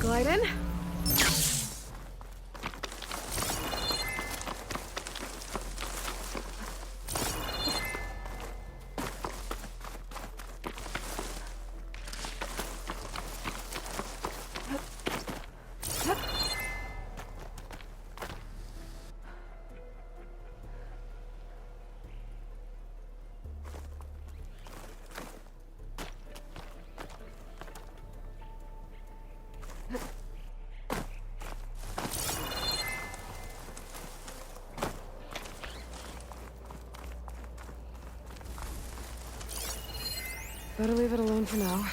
Glide in. Better leave it alone for now.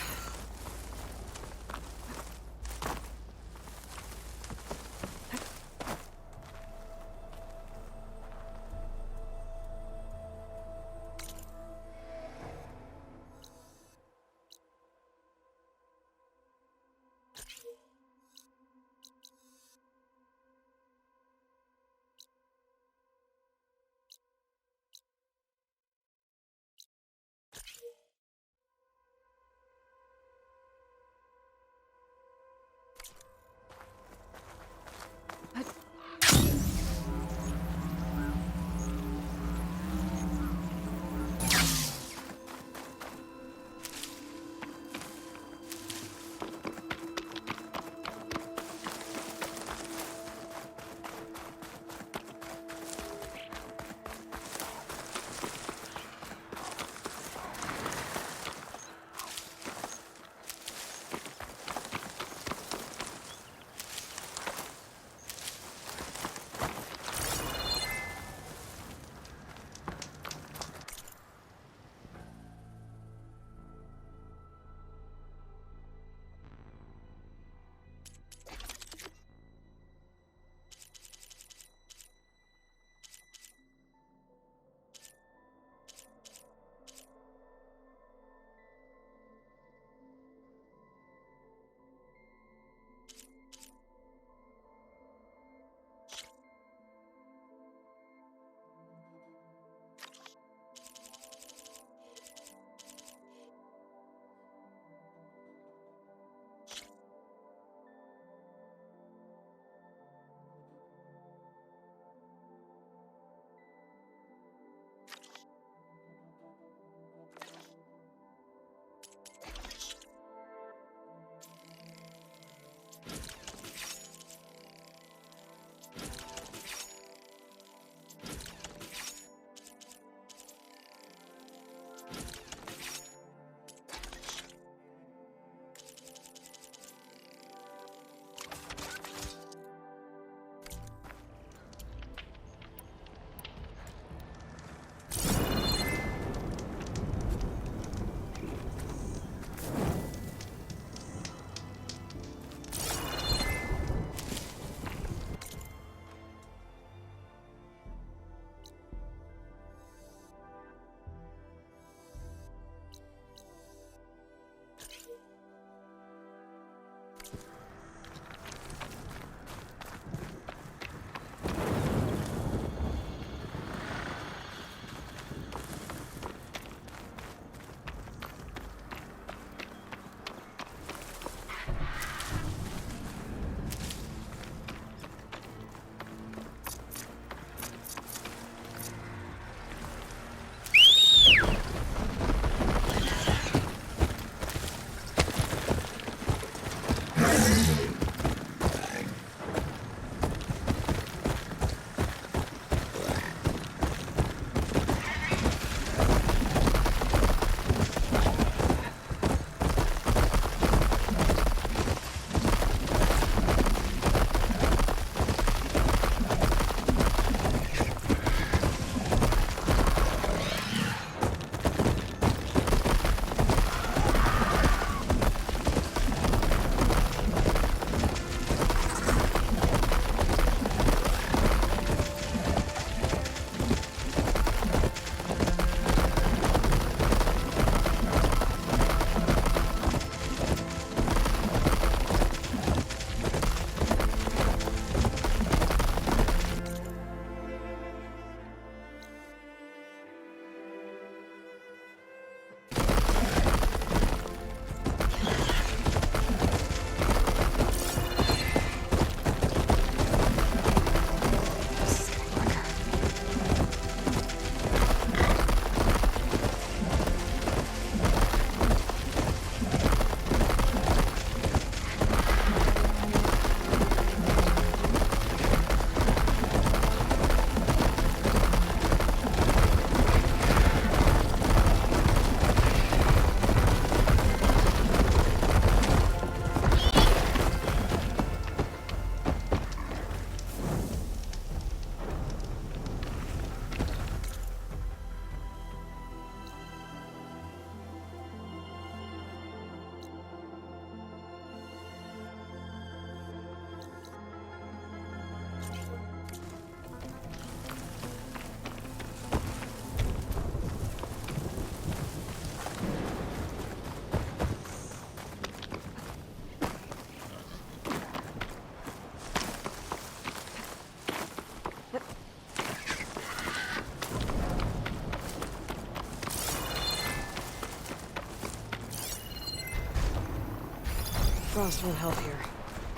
frost won't help here.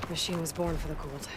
The machine was born for the cold.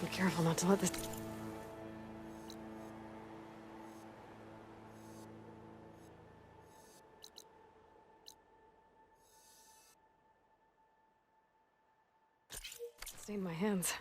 Be careful not to let this... stain my hands.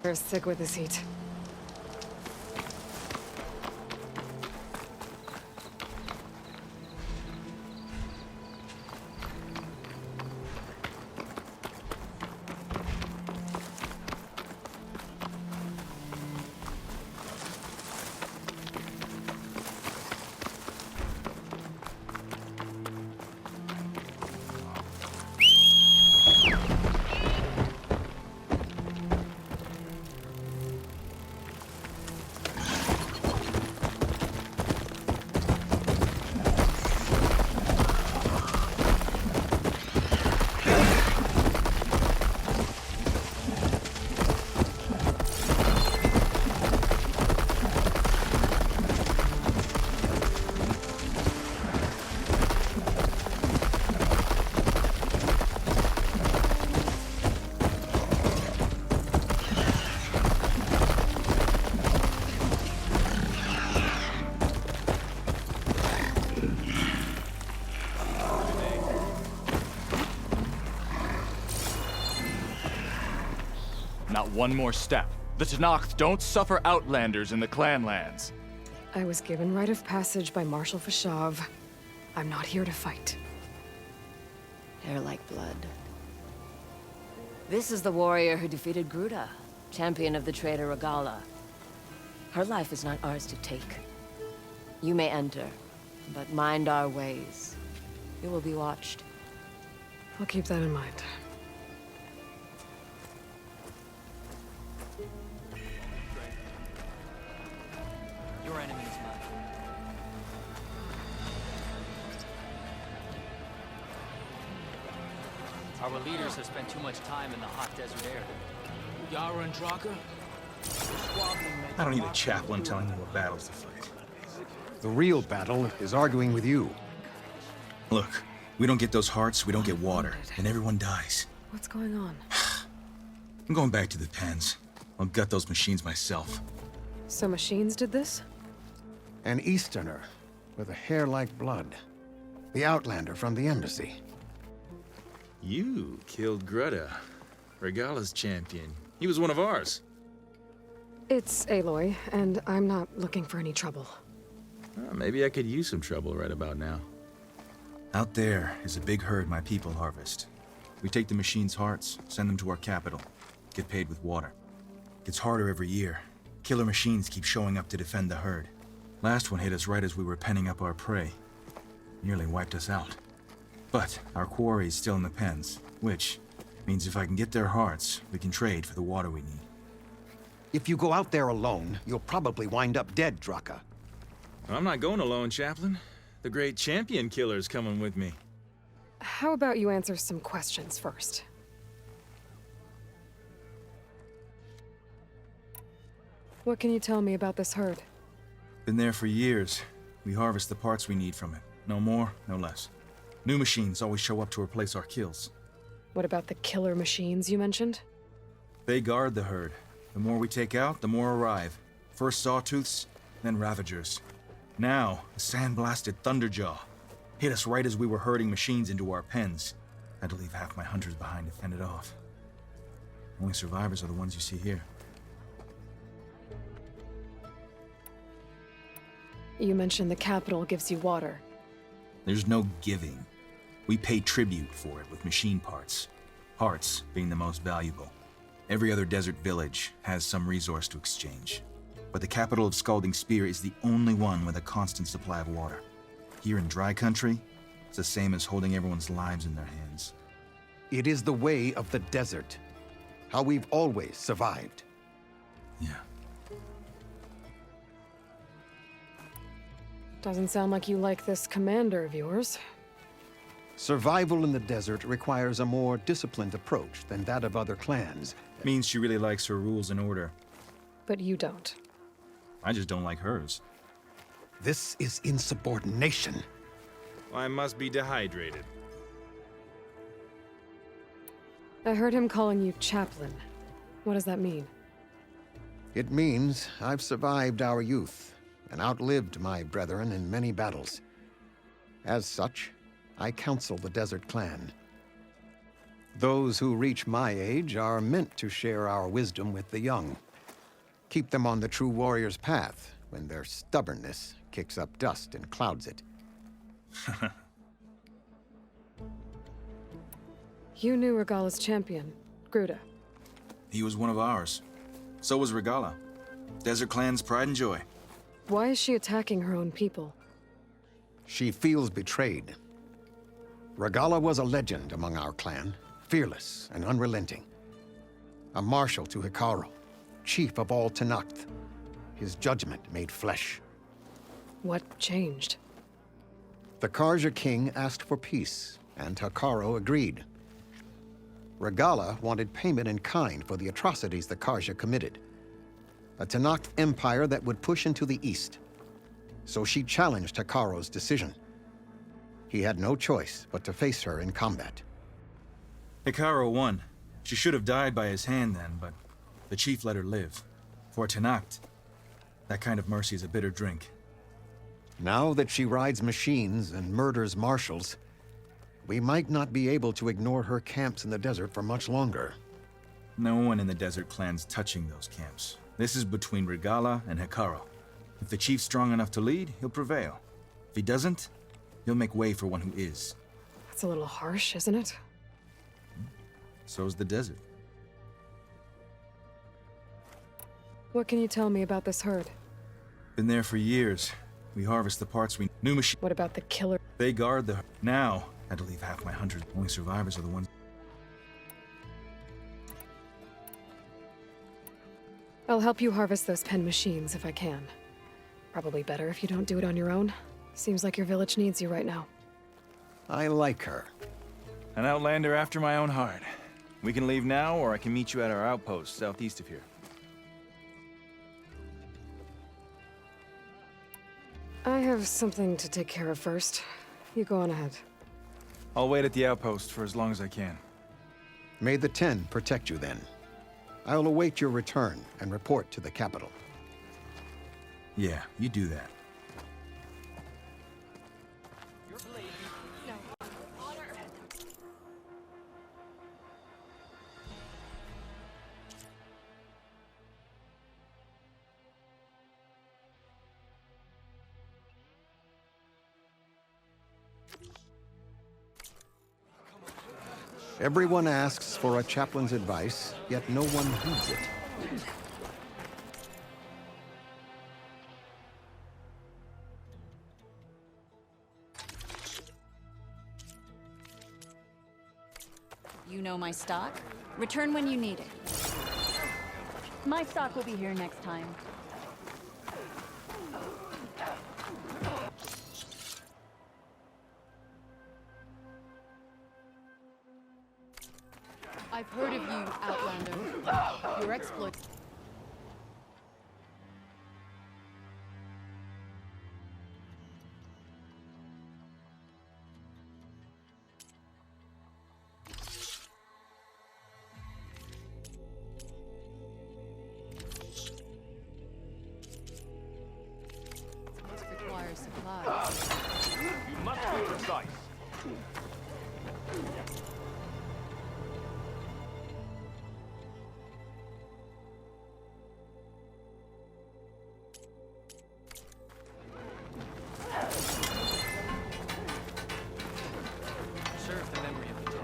We're sick with this heat. Not one more step. The Tenakth don't suffer outlanders in the Clanlands. I was given rite of passage by Marshal Fashav. I'm not here to fight. Hair like blood. This is the warrior who defeated Gruda, champion of the traitor Regala. Her life is not ours to take. You may enter, but mind our ways. You will be watched. I'll keep that in mind. Your enemy is mine. Our leaders have spent too much time in the hot desert air. Yara and Draka? I don't need a chaplain telling me what battles to fight. The real battle is arguing with you. Look, we don't get those hearts, we don't get water, and everyone dies. What's going on? I'm going back to the pens. I'll gut those machines myself. So machines did this? An Easterner with a hair like blood. The Outlander from the embassy. You killed Greta, Regala's champion. He was one of ours. It's Aloy, and I'm not looking for any trouble. Maybe I could use some trouble right about now. Out there is a big herd my people harvest. We take the machine's hearts, send them to our capital, get paid with water. Gets harder every year. Killer machines keep showing up to defend the herd. Last one hit us right as we were penning up our prey. Nearly wiped us out. But our quarry is still in the pens, which means if I can get their hearts, we can trade for the water we need. If you go out there alone, you'll probably wind up dead, Draka. I'm not going alone, Chaplain. The great champion killer's coming with me. How about you answer some questions first? What can you tell me about this herd? Been there for years. We harvest the parts we need from it. No more, no less. New machines always show up to replace our kills. What about the killer machines you mentioned? They guard the herd. The more we take out, the more arrive. First Sawtooths, then Ravagers. Now, a sand-blasted Thunderjaw. Hit us right as we were herding machines into our pens. Had to leave half my hunters behind to fend it off. Only survivors are the ones you see here. You mentioned the capital gives you water. There's no giving. We pay tribute for it with machine parts. Hearts being the most valuable. Every other desert village has some resource to exchange. But the capital of Scalding Spear is the only one with a constant supply of water. Here in dry country, it's the same as holding everyone's lives in their hands. It is the way of the desert. How we've always survived. Yeah. Doesn't sound like you like this commander of yours. Survival in the desert requires a more disciplined approach than that of other clans. Means she really likes her rules and order. But you don't. I just don't like hers. This is insubordination. I must be dehydrated. I heard him calling you chaplain. What does that mean? It means I've survived our youth and outlived my brethren in many battles. As such, I counsel the Desert Clan. Those who reach my age are meant to share our wisdom with the young. Keep them on the true warrior's path when their stubbornness kicks up dust and clouds it. You knew Regala's champion, Gruda. He was one of ours. So was Regala. Desert Clan's pride and joy. Why is she attacking her own people? She feels betrayed. Regala was a legend among our clan, fearless and unrelenting. A marshal to Hikaru, chief of all Tenakth. His judgment made flesh. What changed? The Karja king asked for peace, and Hikaru agreed. Regala wanted payment in kind for the atrocities the Karja committed. A Tenakth empire that would push into the east. So she challenged Hikaru's decision. He had no choice but to face her in combat. Hikaru won. She should have died by his hand then, but the chief let her live. For Tenakth, that kind of mercy is a bitter drink. Now that she rides machines and murders marshals, we might not be able to ignore her camps in the desert for much longer. No one in the Desert Clan's touching those camps. This is between Regala and Hikaru. If the chief's strong enough to lead, he'll prevail. If he doesn't, he'll make way for one who is. That's a little harsh, isn't it? So's the desert. What can you tell me about this herd? Been there for years. We harvest the parts we... New machine. What about the killer? They guard the... Now, I had to leave half my 100. Only survivors are the ones... I'll help you harvest those pen machines if I can. Probably better if you don't do it on your own. Seems like your village needs you right now. I like her. An outlander after my own heart. We can leave now, or I can meet you at our outpost southeast of here. I have something to take care of first. You go on ahead. I'll wait at the outpost for as long as I can. May the Ten protect you then. I'll await your return and report to the capital. Yeah, you do that. Everyone asks for a chaplain's advice, yet no one heeds it. You know my stock? Return when you need it. My stock will be here next time. I've heard of you, Outlander. Your exploits. Must require supplies. You must be precise. Serve the memory of the dead.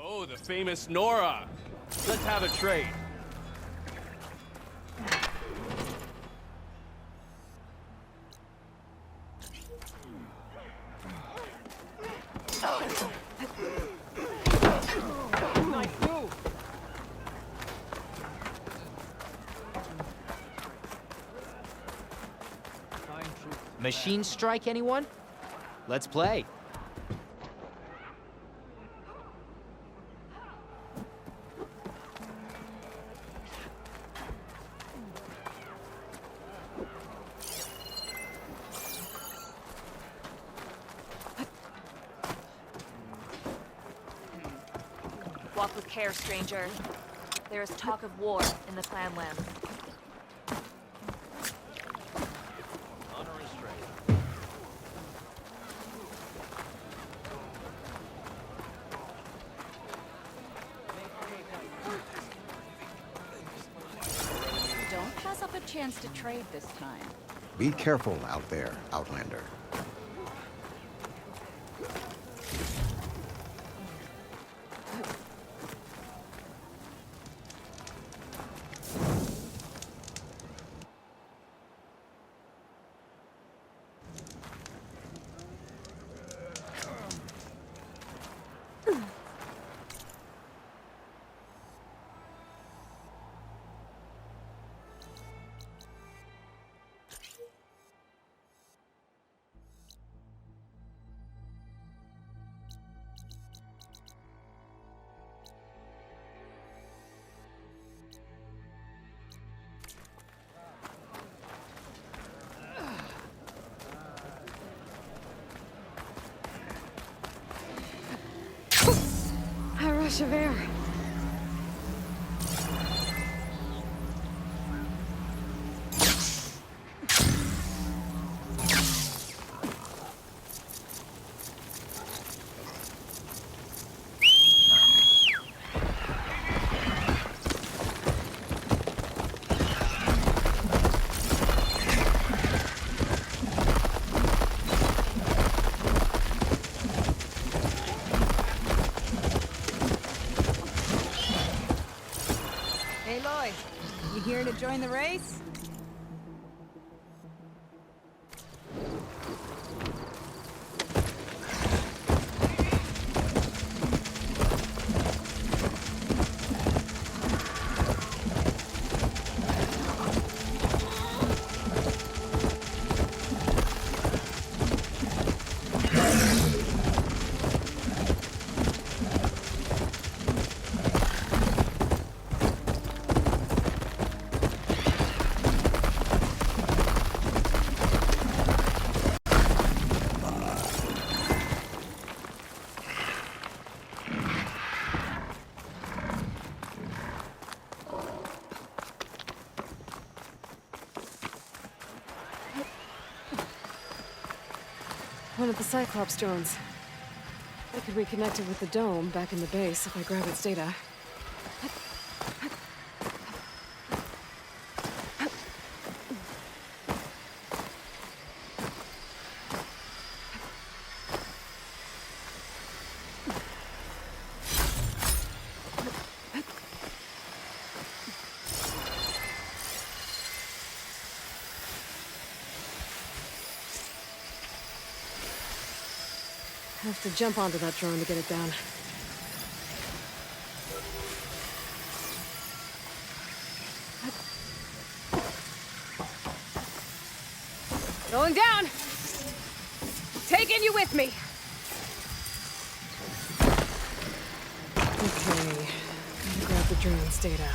Oh, the famous Nora. Let's have a trade. Nice move! Fine Machine strike, anyone? Let's play. Walk with care, stranger. There is talk of war in the clanlands. Don't pass up a chance to trade this time. Be careful out there, Outlander. A rush of air. Aloy, you here to join the race? One of the Cyclops drones. I could reconnect it with the dome back in the base if I grab its data. I have to jump onto that drone to get it down. Going down! Taking you with me! Okay, gotta grab the drone's data.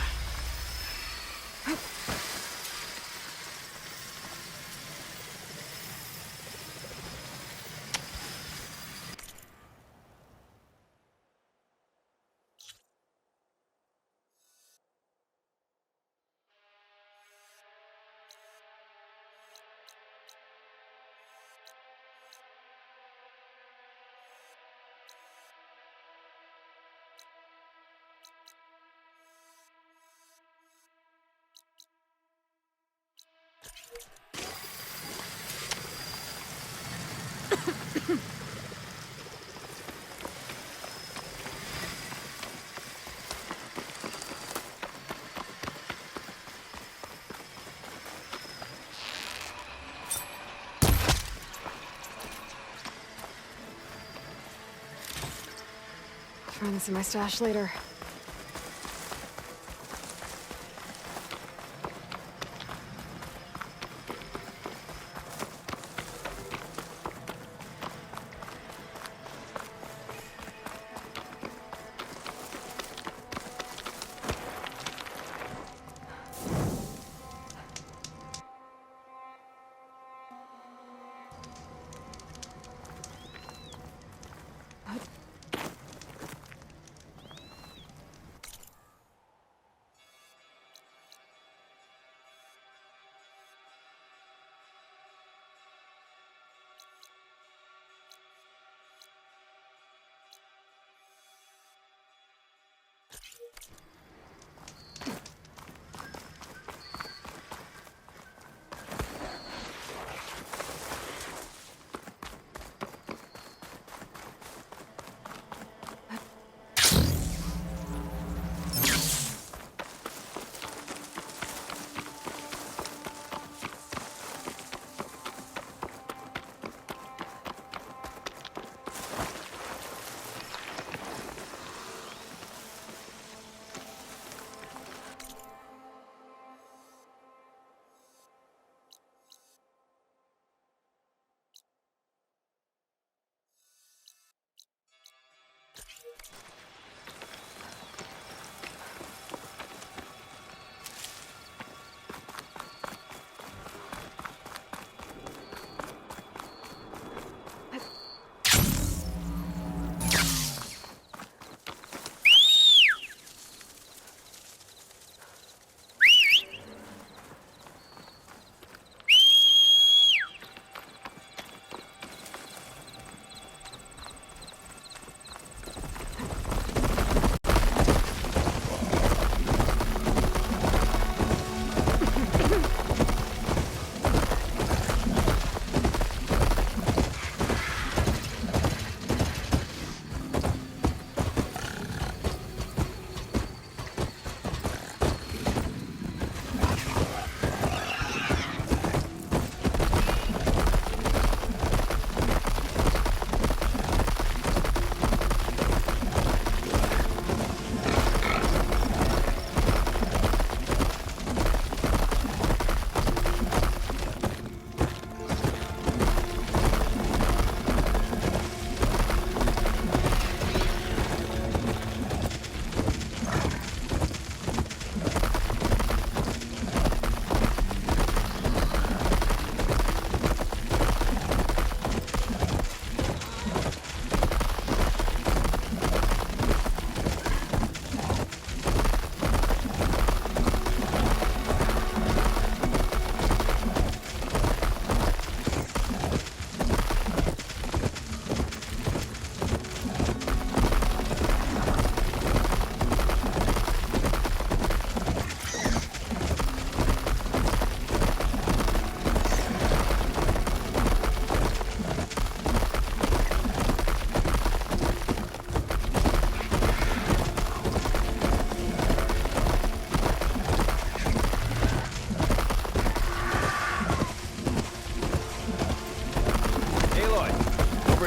Find this in my stash later.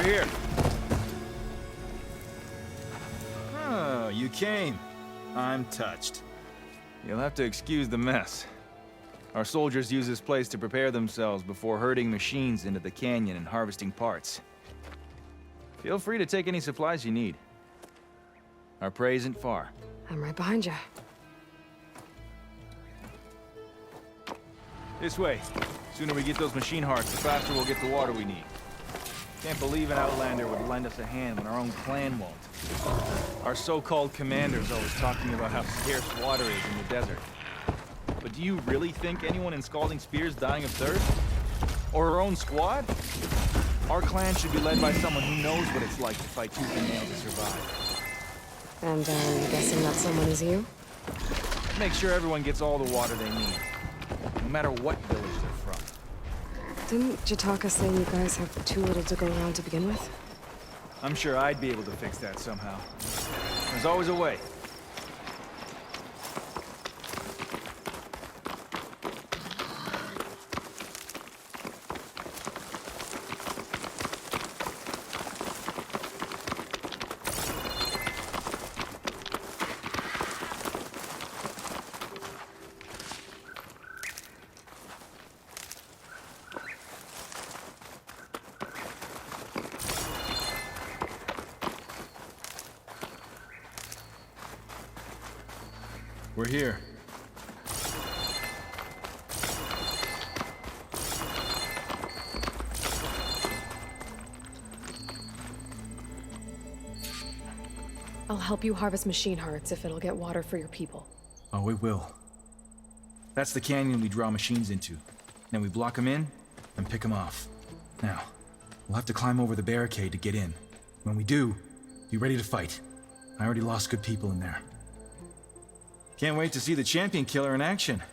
here. Oh, you came. I'm touched. You'll have to excuse the mess. Our soldiers use this place to prepare themselves before herding machines into the canyon and harvesting parts. Feel free to take any supplies you need. Our prey isn't far. I'm right behind you. This way. Sooner we get those machine hearts, the faster we'll get the water we need. Can't believe an Outlander would lend us a hand when our own clan won't. Our so-called commander's always talking about how scarce water is in the desert. But do you really think anyone in Scalding Spear's dying of thirst? Or our own squad? Our clan should be led by someone who knows what it's like to fight tooth and nail to survive. And I'm guessing that someone is you? Make sure everyone gets all the water they need, no matter what village they're from. Didn't Jataka say you guys have too little to go around to begin with? I'm sure I'd be able to fix that somehow. There's always a way. We're here. I'll help you harvest machine hearts if it'll get water for your people. Oh, it will. That's the canyon we draw machines into. Then we block them in and pick them off. Now, we'll have to climb over the barricade to get in. When we do, be ready to fight. I already lost good people in there. Can't wait to see the champion killer in action.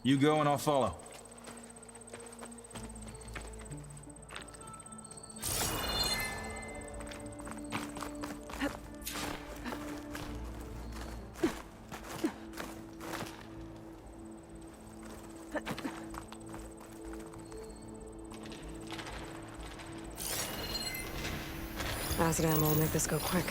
You go and I'll follow. Acid ammo will make this go quick.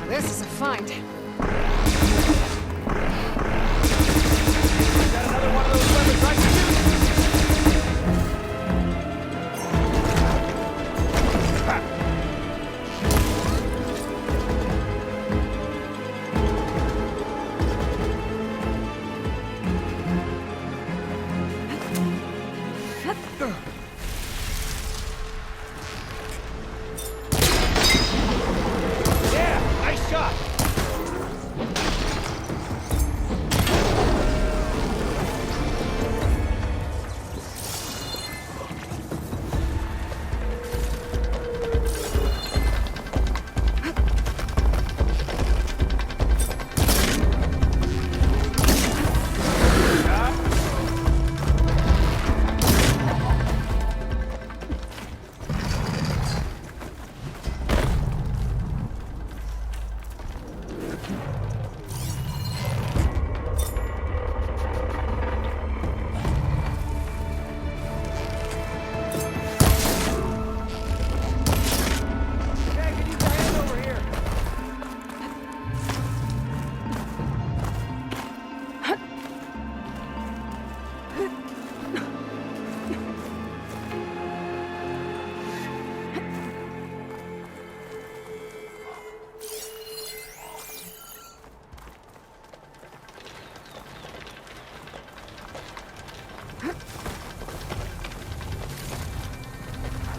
This is a find. Got another one of those weapons I can use.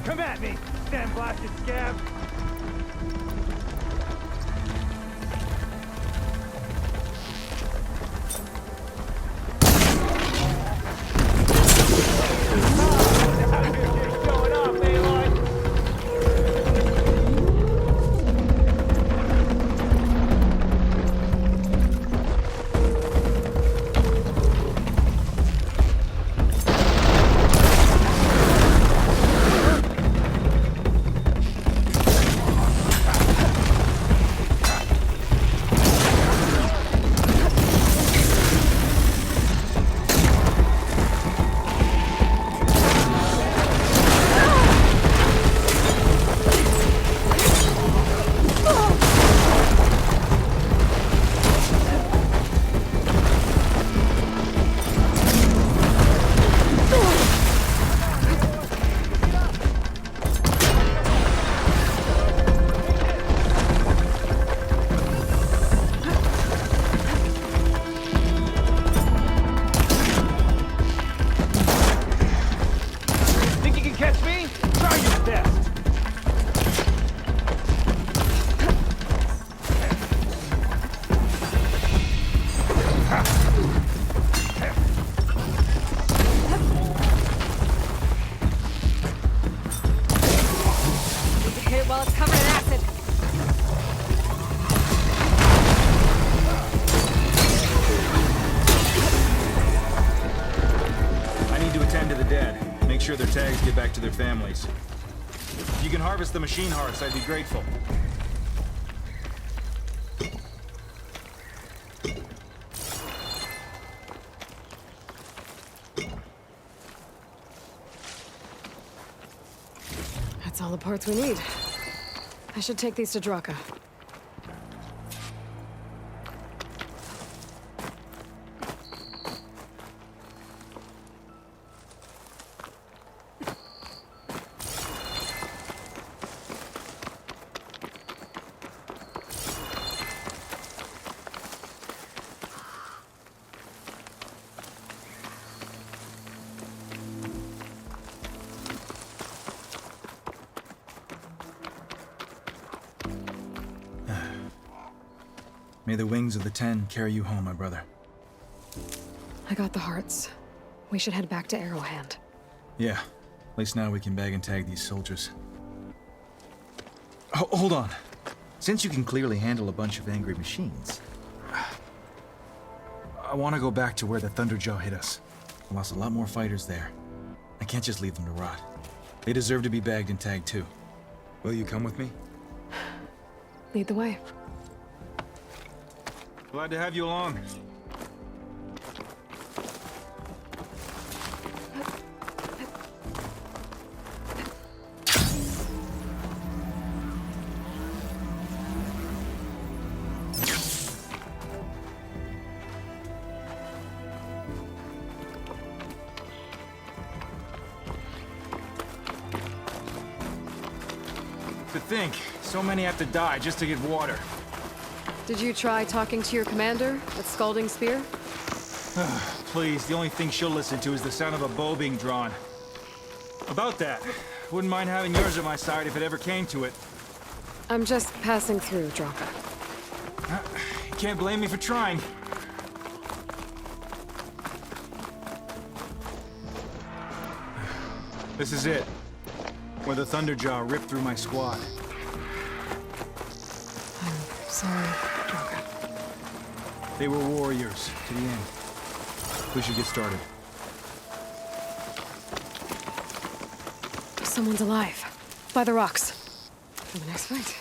Come at me, damn blasted scab! Showing off, Aloy! while it's covered in acid. I need to attend to the dead. Make sure their tags get back to their families. If you can harvest the machine hearts, I'd be grateful. That's all the parts we need. I should take these to Draka. May the wings of the Ten carry you home, my brother. I got the hearts. We should head back to Arrowhand. Yeah. At least now we can bag and tag these soldiers. Hold on. Since you can clearly handle a bunch of angry machines, I want to go back to where the Thunderjaw hit us. I lost a lot more fighters there. I can't just leave them to rot. They deserve to be bagged and tagged too. Will you come with me? Lead the way. Glad to have you along. To think, so many have to die just to get water. Did you try talking to your commander at Scalding Spear? Please, the only thing she'll listen to is the sound of a bow being drawn. About that, wouldn't mind having yours at my side if it ever came to it. I'm just passing through, Draka. You can't blame me for trying. This is it. Where the Thunderjaw ripped through my squad. I'm sorry, Draka. They were warriors to the end. We should get started. Someone's alive. By the rocks. For the next fight.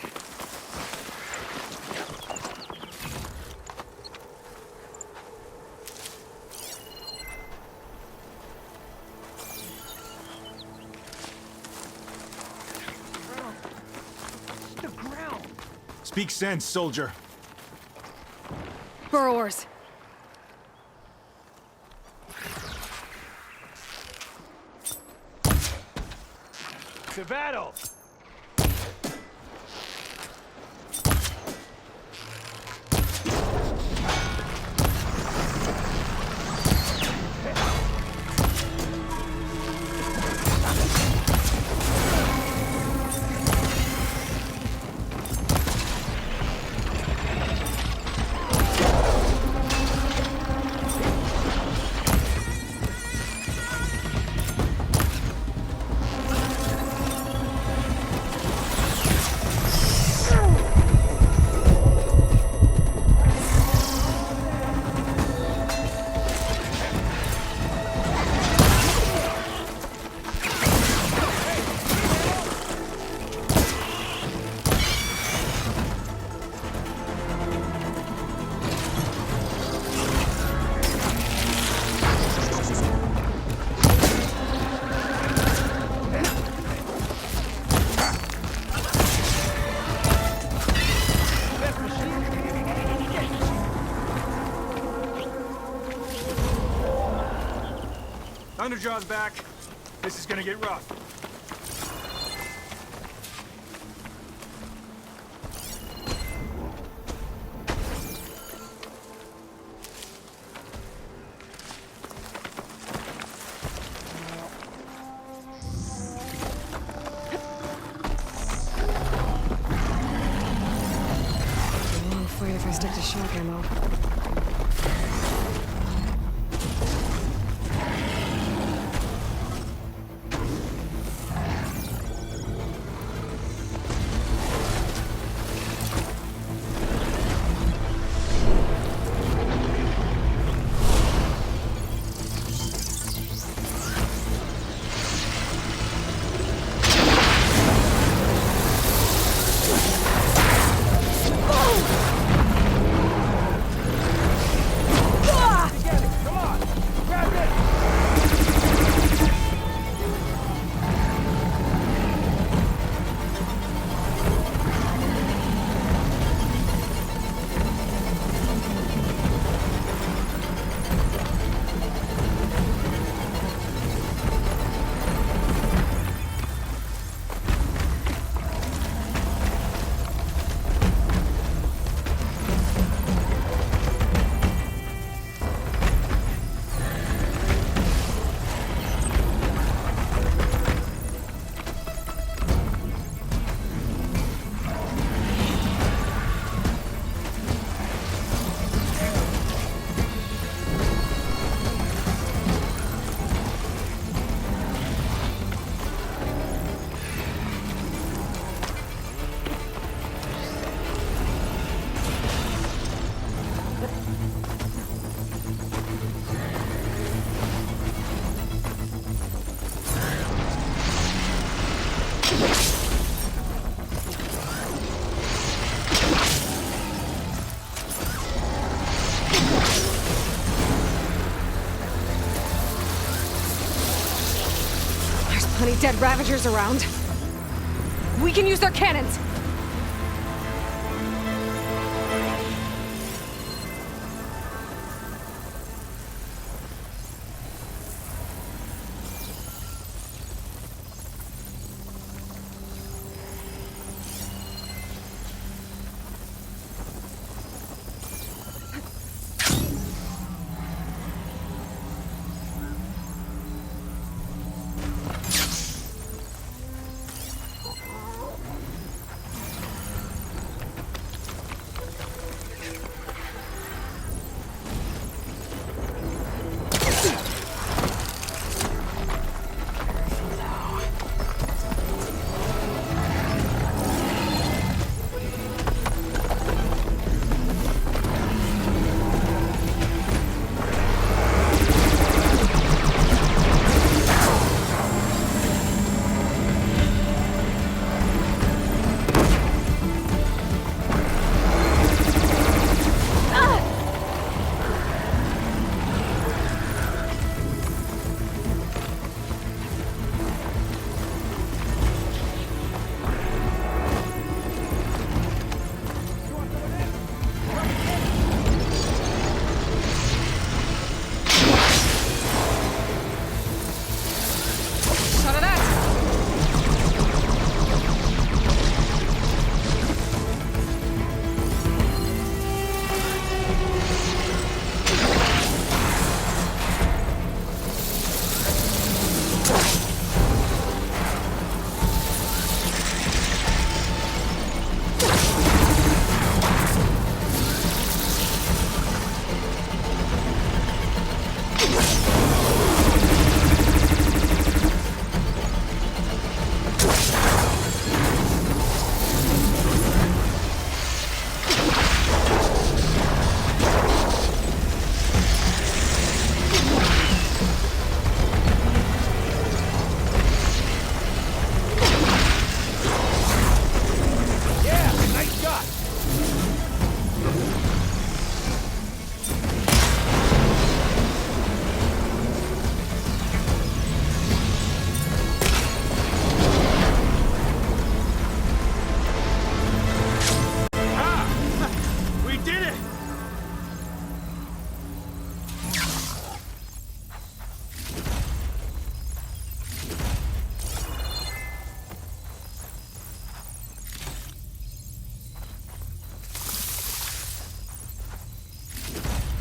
Speak sense, soldier. Burrowers. To battle! Thunderjaw's back. This is gonna get rough. Oh, afraid if I stick to shock ammo. Any dead Ravagers around? We can use their cannons!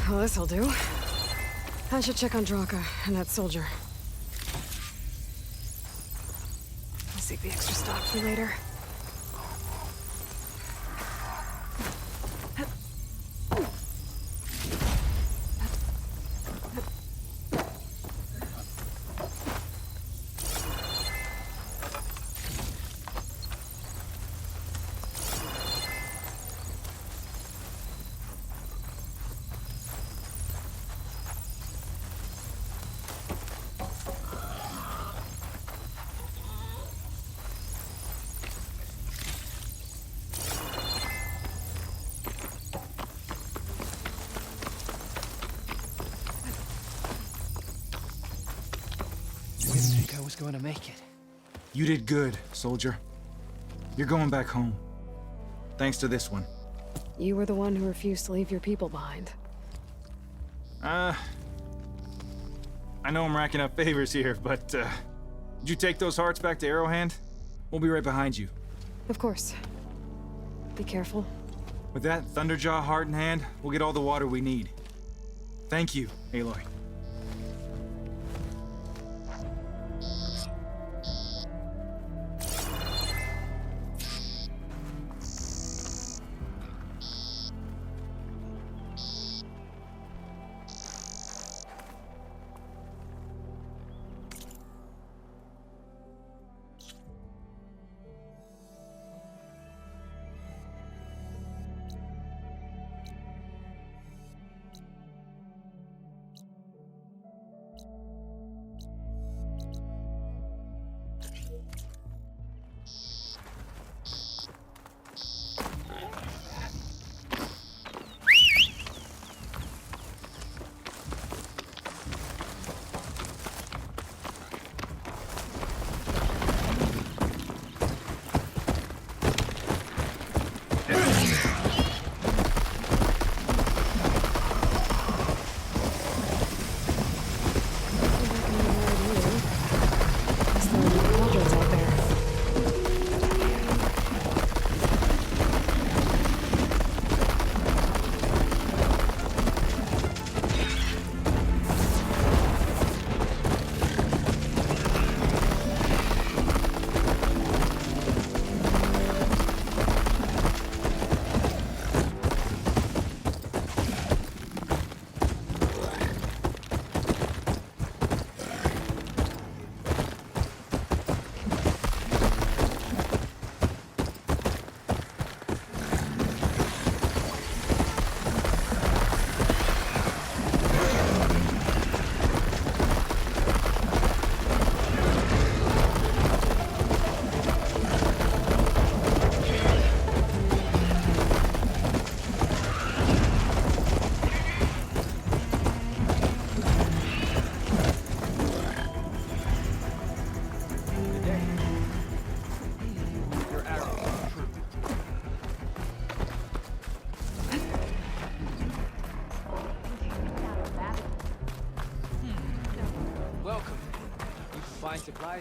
Well, this'll do. I should check on Draka and that soldier. I'll save the extra stock for later. Going to make it. You did good, soldier. You're going back home. Thanks to this one. You were the one who refused to leave your people behind. I know I'm racking up favors here, but, did you take those hearts back to Arrowhand? We'll be right behind you. Of course. Be careful. With that Thunderjaw heart in hand, we'll get all the water we need. Thank you, Aloy.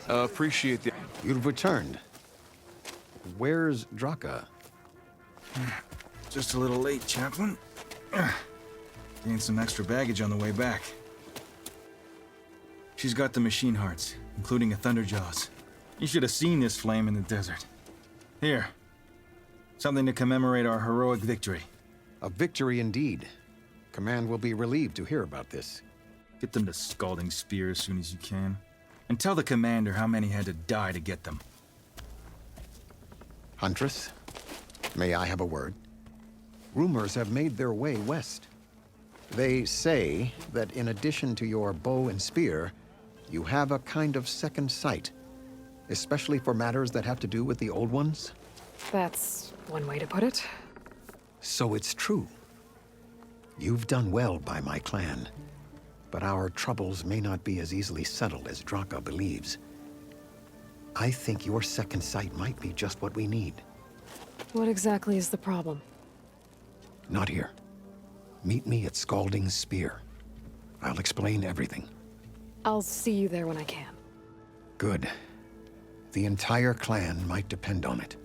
Appreciate the... You've returned. Where's Draka? Just a little late, Chaplain. Gained some extra baggage on the way back. She's got the machine hearts, including a Thunderjaws. You should have seen this flame in the desert. Here. Something to commemorate our heroic victory. A victory indeed. Command will be relieved to hear about this. Get them to Scalding Spear as soon as you can. And tell the commander how many had to die to get them. Huntress, may I have a word? Rumors have made their way west. They say that in addition to your bow and spear, you have a kind of second sight, especially for matters that have to do with the old ones. That's one way to put it. So it's true. You've done well by my clan, but our troubles may not be as easily settled as Draka believes. I think your second sight might be just what we need. What exactly is the problem? Not here. Meet me at Scalding Spear. I'll explain everything. I'll see you there when I can. Good. The entire clan might depend on it.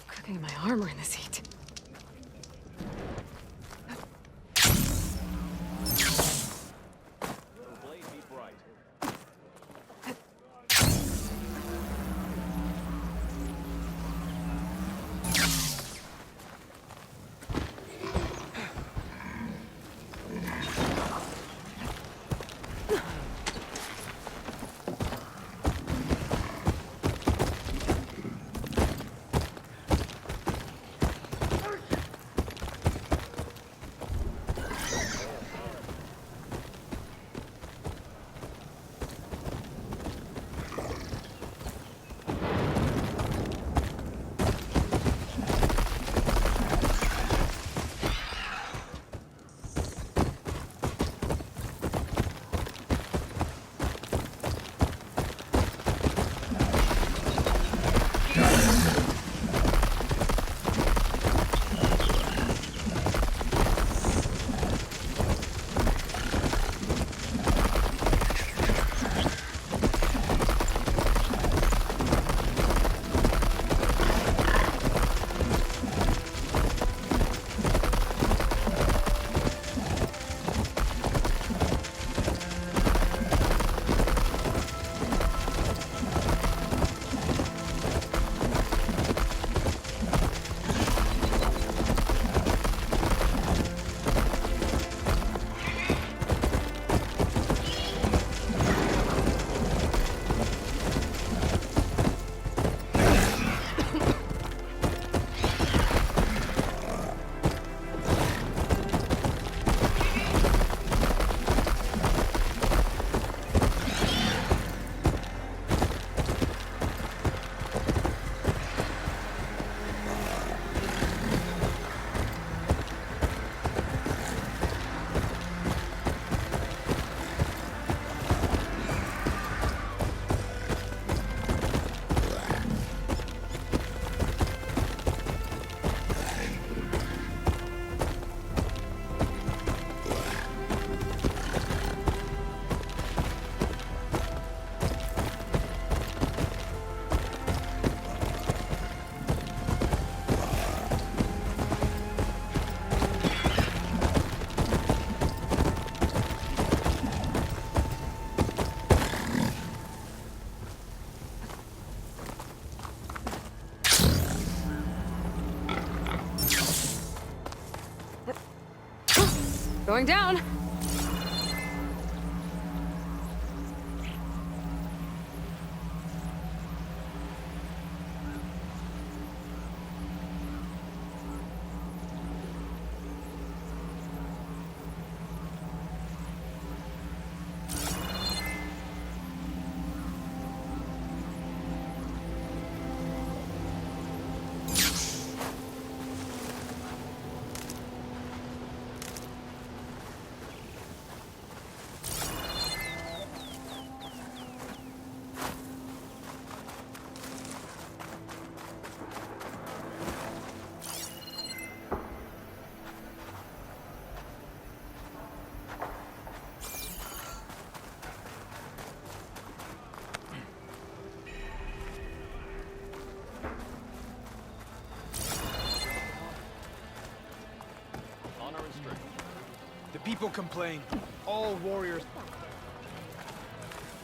Cooking my armor in this heat. Going down! The people complain. All warriors.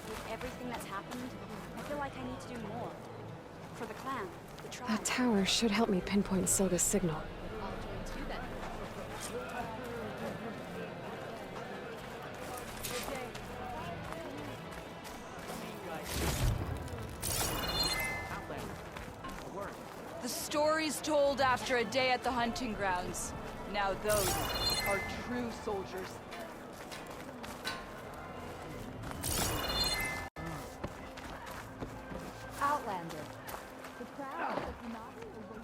With everything that's happened, I feel like I need to do more. For the clan, the tribe. That tower should help me pinpoint Silga's signal. I'll join you then. The stories told after a day at the hunting grounds. Now those are true soldiers. Outlander. The crowd does not await you.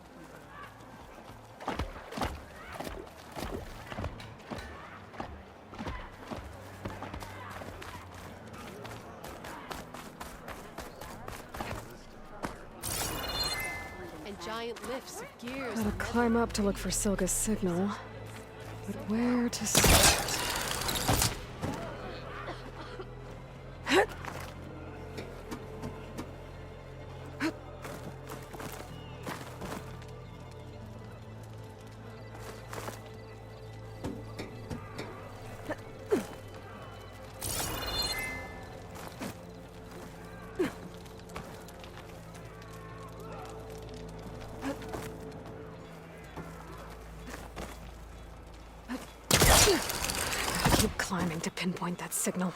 And giant lifts of gears. Gotta climb up to look for Silga's signal. But where to start? Keep climbing to pinpoint that signal.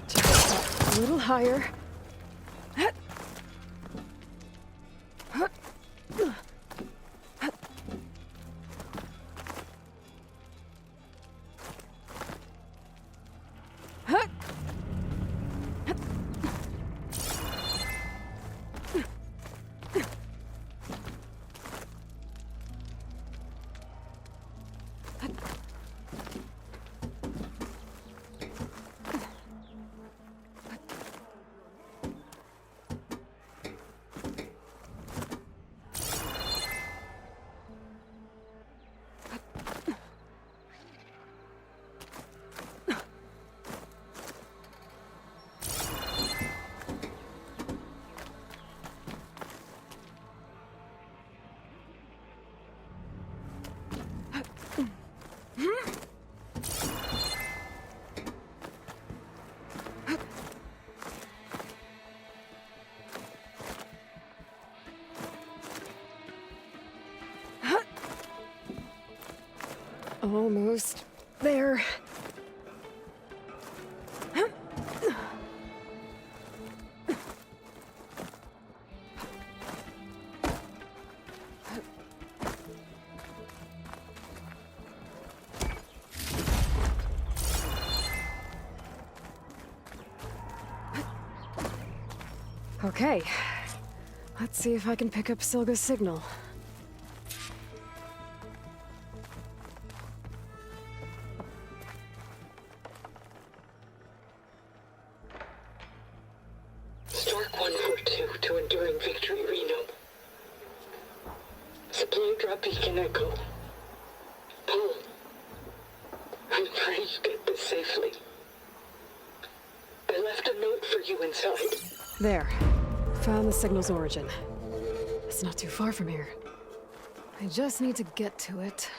Just a little higher. Almost there. Okay. Let's see if I can pick up Silga's signal. Stark 142 to enduring victory, Reno. Supply drop beacon echo. Paul, I'm afraid you get this safely. I left a note for you inside. There. Found the signal's origin. It's not too far from here. I just need to get to it.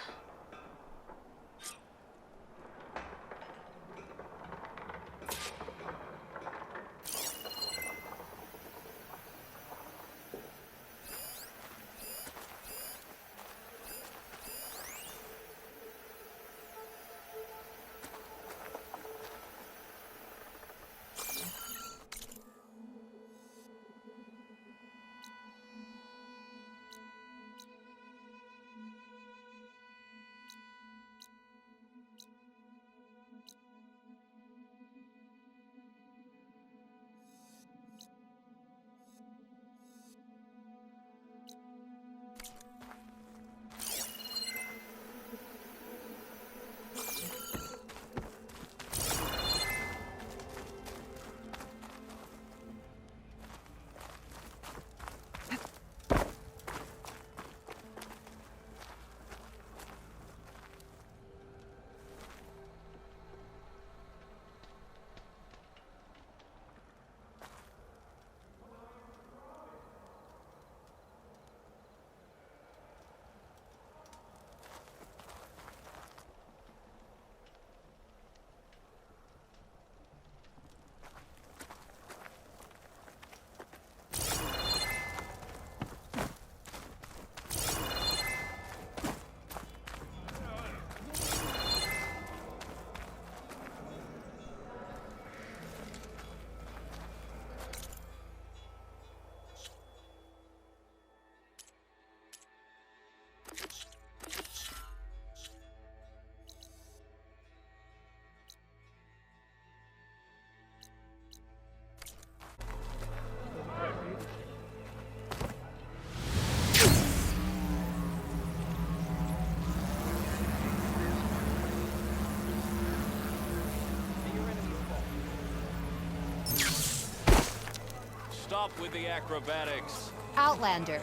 Stop with the acrobatics. Outlander.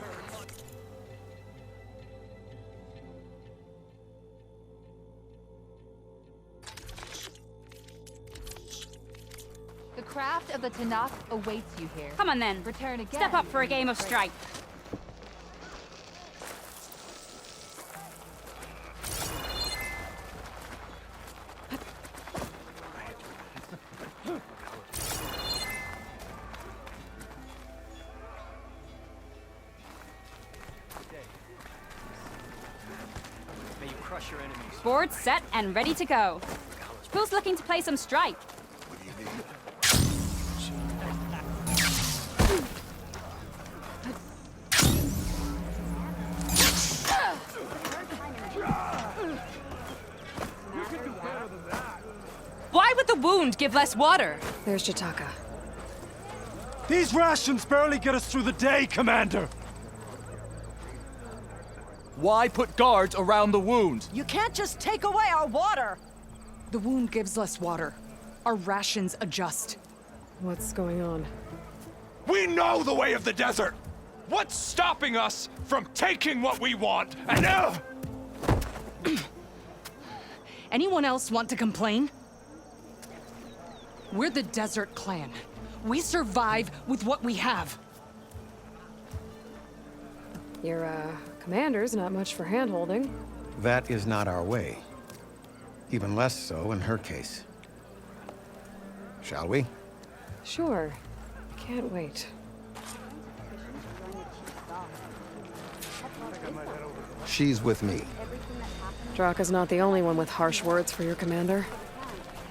The craft of the Tanakh awaits you here. Come on then. Return again. Step up for a game of strike. Board set and ready to go. Who's looking to play some strike? Why would the wound give less water? There's Jataka. These rations barely get us through the day, Commander! Why put guards around the wound? You can't just take away our water! The wound gives less water. Our rations adjust. What's going on? We know the way of the desert! What's stopping us from taking what we want? And now... Anyone else want to complain? We're the Desert Clan. We survive with what we have. Your, commander's not much for hand-holding. That is not our way. Even less so in her case. Shall we? Sure. Can't wait. She's with me. Draka's not the only one with harsh words for your commander.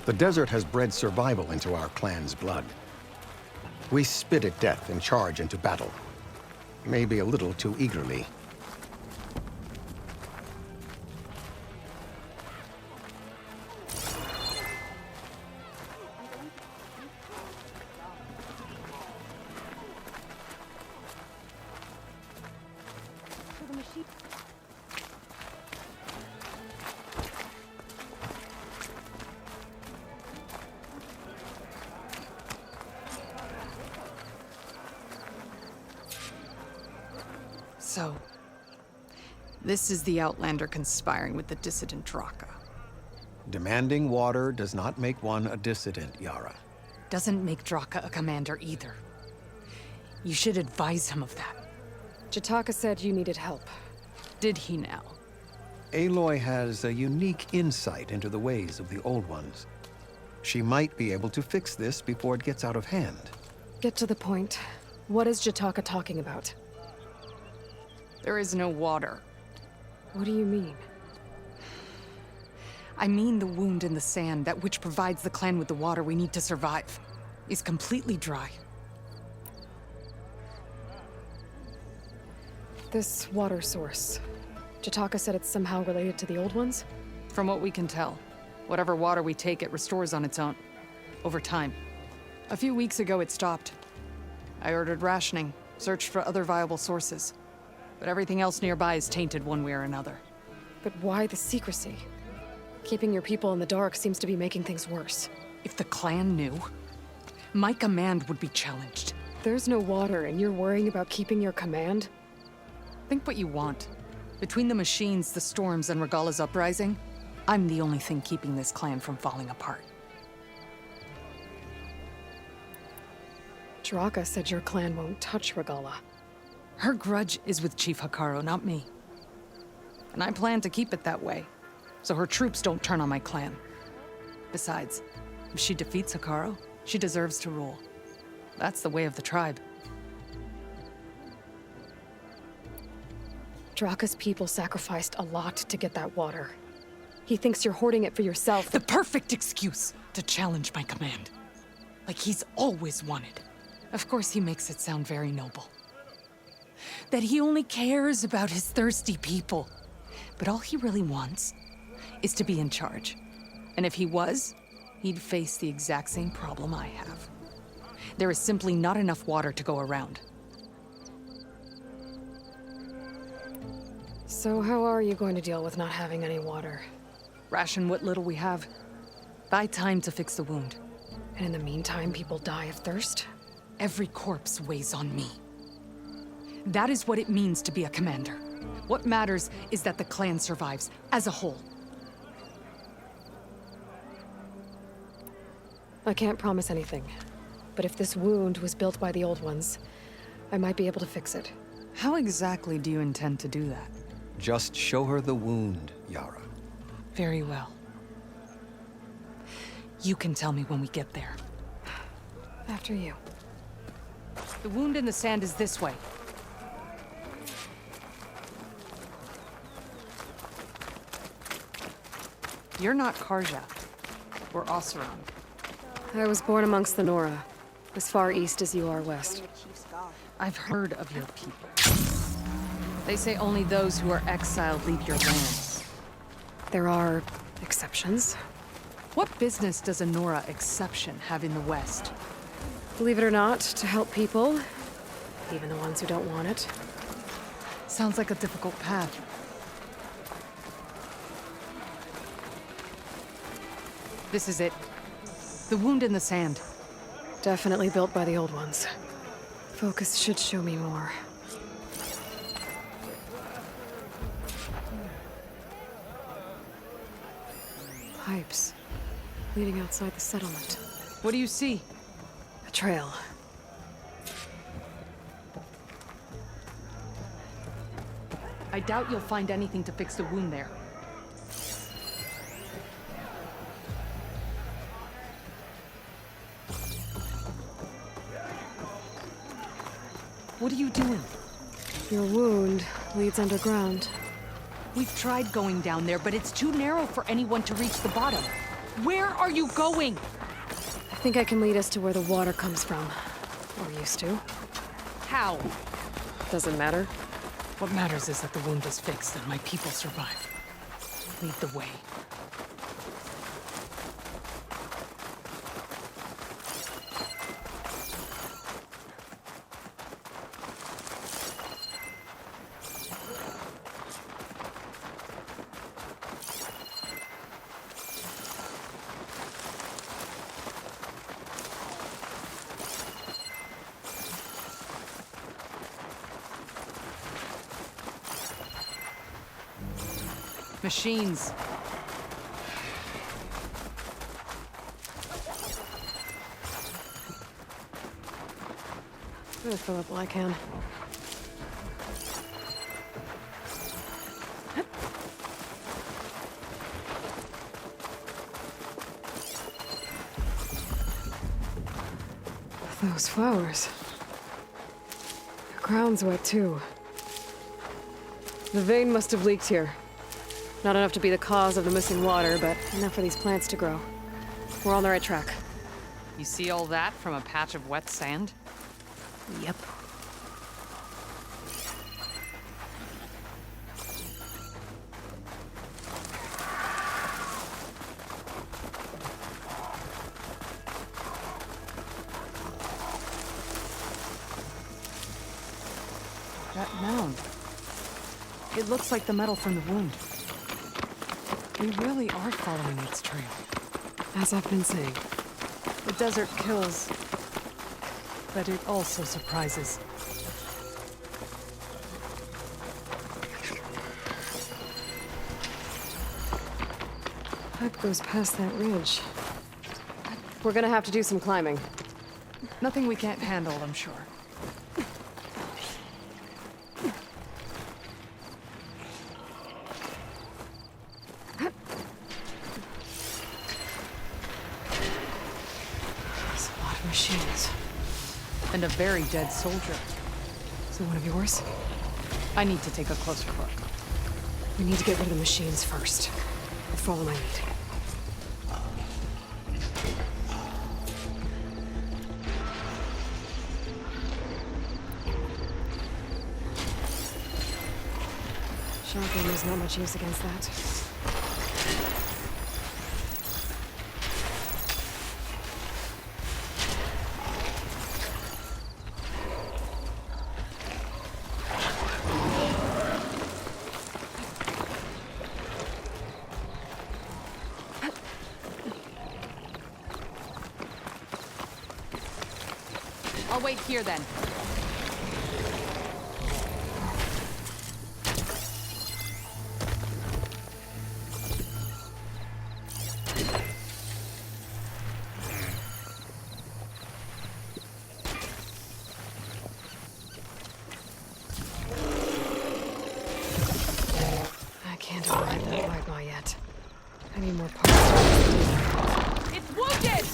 The desert has bred survival into our clan's blood. We spit at death and charge into battle. Maybe a little too eagerly. So, this is the Outlander conspiring with the dissident Draka. Demanding water does not make one a dissident, Yara. Doesn't make Draka a commander either. You should advise him of that. Jataka said you needed help. Did he now? Aloy has a unique insight into the ways of the Old Ones. She might be able to fix this before it gets out of hand. Get to the point. What is Jataka talking about? There is no water. What do you mean? I mean the wound in the sand, that which provides the clan with the water we need to survive, is completely dry. This water source. Jataka said it's somehow related to the Old Ones? From what we can tell, whatever water we take, it restores on its own. Over time. A few weeks ago, it stopped. I ordered rationing, searched for other viable sources. But everything else nearby is tainted one way or another. But why the secrecy? Keeping your people in the dark seems to be making things worse. If the clan knew, my command would be challenged. There's no water, and you're worrying about keeping your command? Think what you want. Between the machines, the storms, and Regala's uprising, I'm the only thing keeping this clan from falling apart. Draka said your clan won't touch Regala. Her grudge is with Chief Hekarro, not me. And I plan to keep it that way, so her troops don't turn on my clan. Besides, if she defeats Hekarro, she deserves to rule. That's the way of the tribe. Draka's people sacrificed a lot to get that water. He thinks you're hoarding it for yourself. The perfect excuse to challenge my command. Like he's always wanted. Of course he makes it sound very noble. That he only cares about his thirsty people. But all he really wants is to be in charge. And if he was, he'd face the exact same problem I have. There is simply not enough water to go around. So how are you going to deal with not having any water? Ration what little we have. Buy time to fix the wound. And in the meantime, people die of thirst? Every corpse weighs on me. That is what it means to be a commander. What matters is that the clan survives, as a whole. I can't promise anything. But if this wound was built by the Old Ones, I might be able to fix it. How exactly do you intend to do that? Just show her the wound, Yara. Very well. You can tell me when we get there. After you. The wound in the sand is this way. You're not Karja. Or Oseram. I was born amongst the Nora, as far east as you are west. I've heard of your people. They say only those who are exiled leave your lands. There are exceptions. What business does a Nora exception have in the West? Believe it or not, to help people, even the ones who don't want it. Sounds like a difficult path. This is it. The wound in the sand. Definitely built by the Old Ones. Focus should show me more. Pipes. Leading outside the settlement. What do you see? A trail. I doubt you'll find anything to fix the wound there. What are you doing? Your wound leads underground. We've tried going down there, but it's too narrow for anyone to reach the bottom. Where are you going? I think I can lead us to where the water comes from. Or used to. How? Doesn't matter. What matters is that the wound is fixed and my people survive. Lead the way. Machines. I'm gonna fill up while I can. Those flowers. The ground's wet too. The vein must have leaked here. Not enough to be the cause of the missing water, but enough for these plants to grow. We're on the right track. You see all that from a patch of wet sand? Yep. That mound. It looks like the metal from the wound. We really are following its trail. As I've been saying. The desert kills, but it also surprises. Pipe goes past that ridge. We're gonna have to do some climbing. Nothing we can't handle, I'm sure. Machines. And a very dead soldier. So one of yours? I need to take a closer look. We need to get rid of the machines first. Follow my lead. Shotgun is not much use against that. I'll wait here then. I can't arrive that right by yet. I need more parts. It's wounded!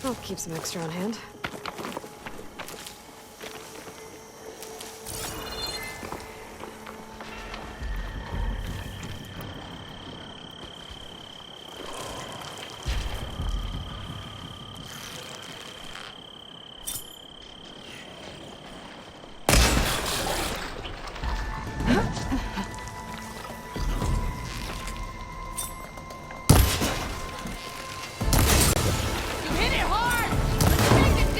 I'll keep some extra on hand. You hit it hard! Let's take it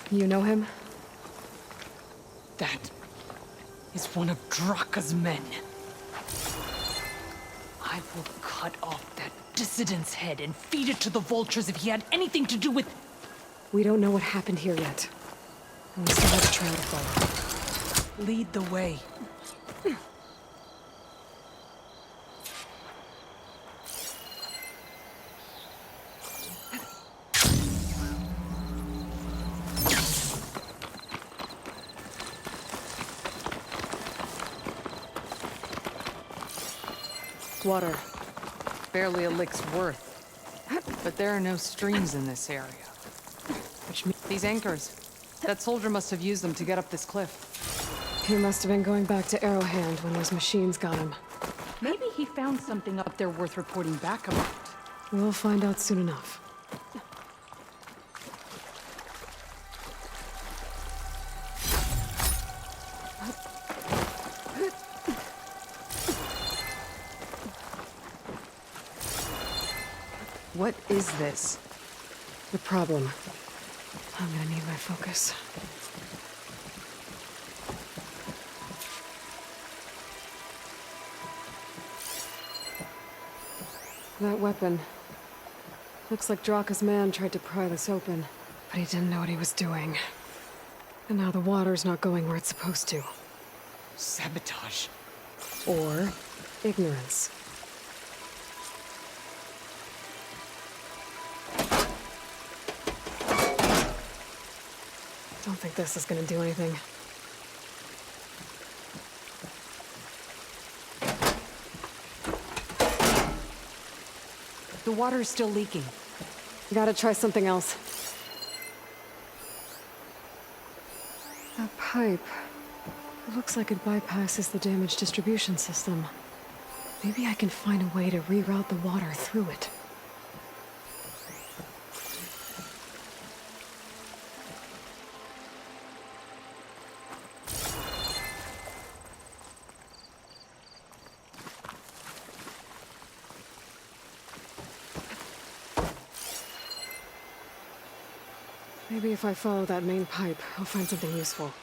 You know him? That is one of Draka's men. I will cut off that dissident's head and feed it to the vultures if he had anything to do with... We don't know what happened here yet. And we still have a trail to follow. Lead the way. Water. Barely a lick's worth. But there are no streams in this area. Which means these anchors. That soldier must have used them to get up this cliff. He must have been going back to Arrowhand when those machines got him. Maybe he found something up there worth reporting back about. We'll find out soon enough. What is this? The problem. I'm gonna need my focus. That weapon. Looks like Draka's man tried to pry this open, but he didn't know what he was doing. And now the water's not going where it's supposed to. Sabotage. Or ignorance. Don't think this is gonna do anything. The water is still leaking. Gotta try something else. That pipe. It looks like it bypasses the damaged distribution system. Maybe I can find a way to reroute the water through it. Maybe if I follow that main pipe, I'll find something useful.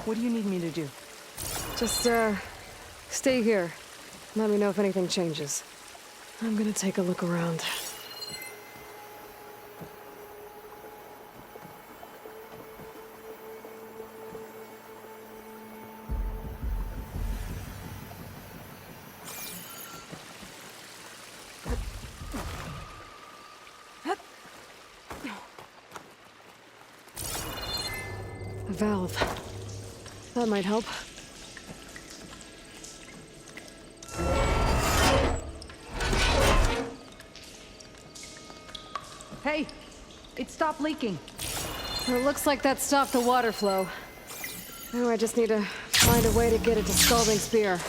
What do you need me to do? Just, stay here. Let me know if anything changes. I'm gonna take a look around. A valve. That might help. Hey! It stopped leaking. It looks like that stopped the water flow. Now I just need to find a way to get it to Scalding Spear.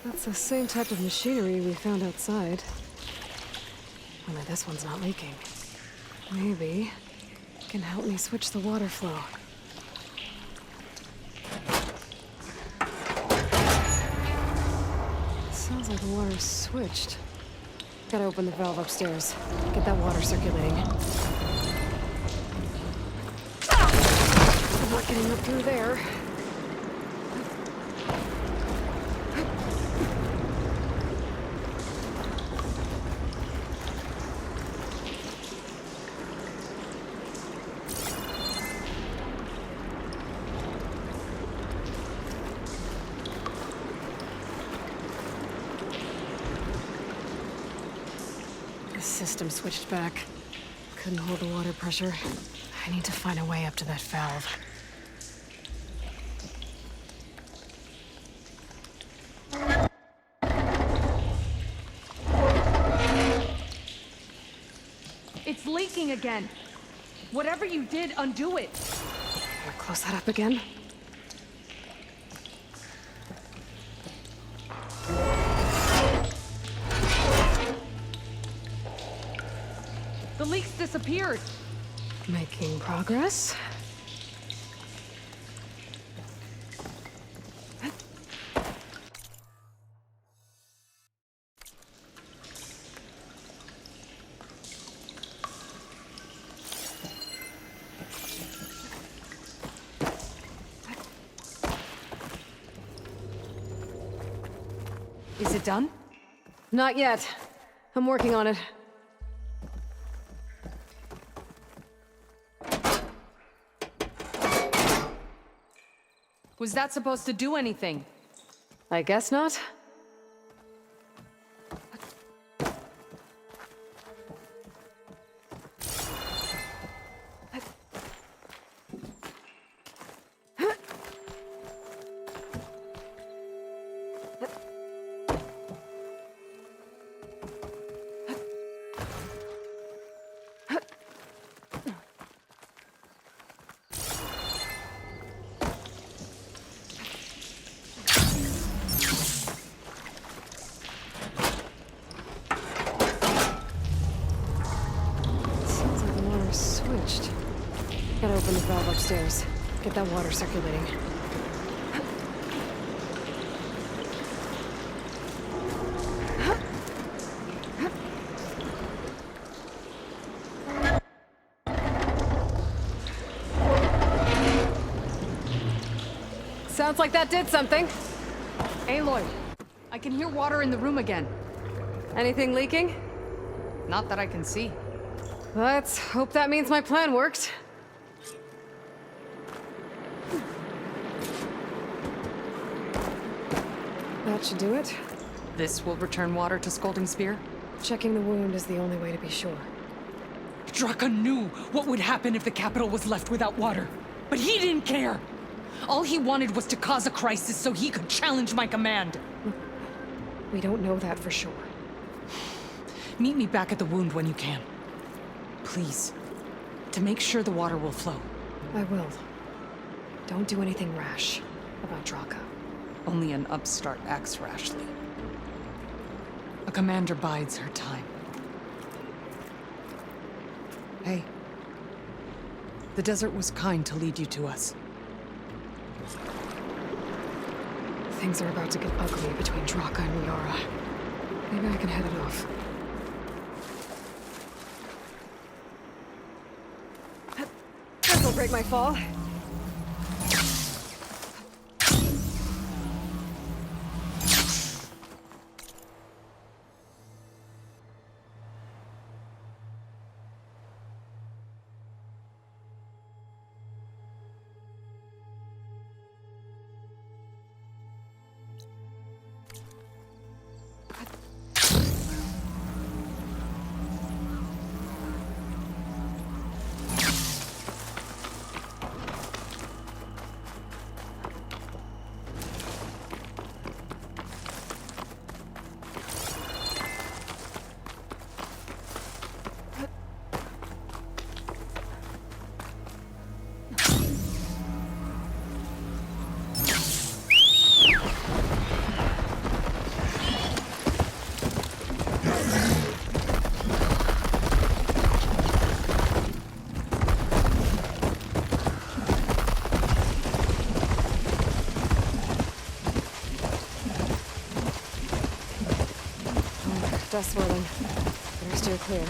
That's the same type of machinery we found outside. Only this one's not leaking. Maybe it can help me switch the water flow. Sounds like the water's switched. Gotta open the valve upstairs. Get that water circulating. I'm not getting up through there. The system switched back. Couldn't hold the water pressure. I need to find a way up to that valve. It's leaking again. Whatever you did, undo it. Wanna close that up again? The leak's disappeared. Making progress. Is it done? Not yet. I'm working on it. Was that supposed to do anything? I guess not. Switched. Gotta open the valve upstairs. Get that water circulating. Sounds like that did something. Aloy, I can hear water in the room again. Anything leaking? Not that I can see. Let's hope that means my plan worked. That should do it. This will return water to Scalding Spear? Checking the wound is the only way to be sure. Draka knew what would happen if the capital was left without water. But he didn't care! All he wanted was to cause a crisis so he could challenge my command. We don't know that for sure. Meet me back at the wound when you can. Please. To make sure the water will flow. I will. Don't do anything rash about Draka. Only an upstart acts rashly. A commander bides her time. Hey. The desert was kind to lead you to us. Things are about to get ugly between Draka and Liara. Maybe I can head it off. This'll break my fall. Dust swirling. Better steer clear.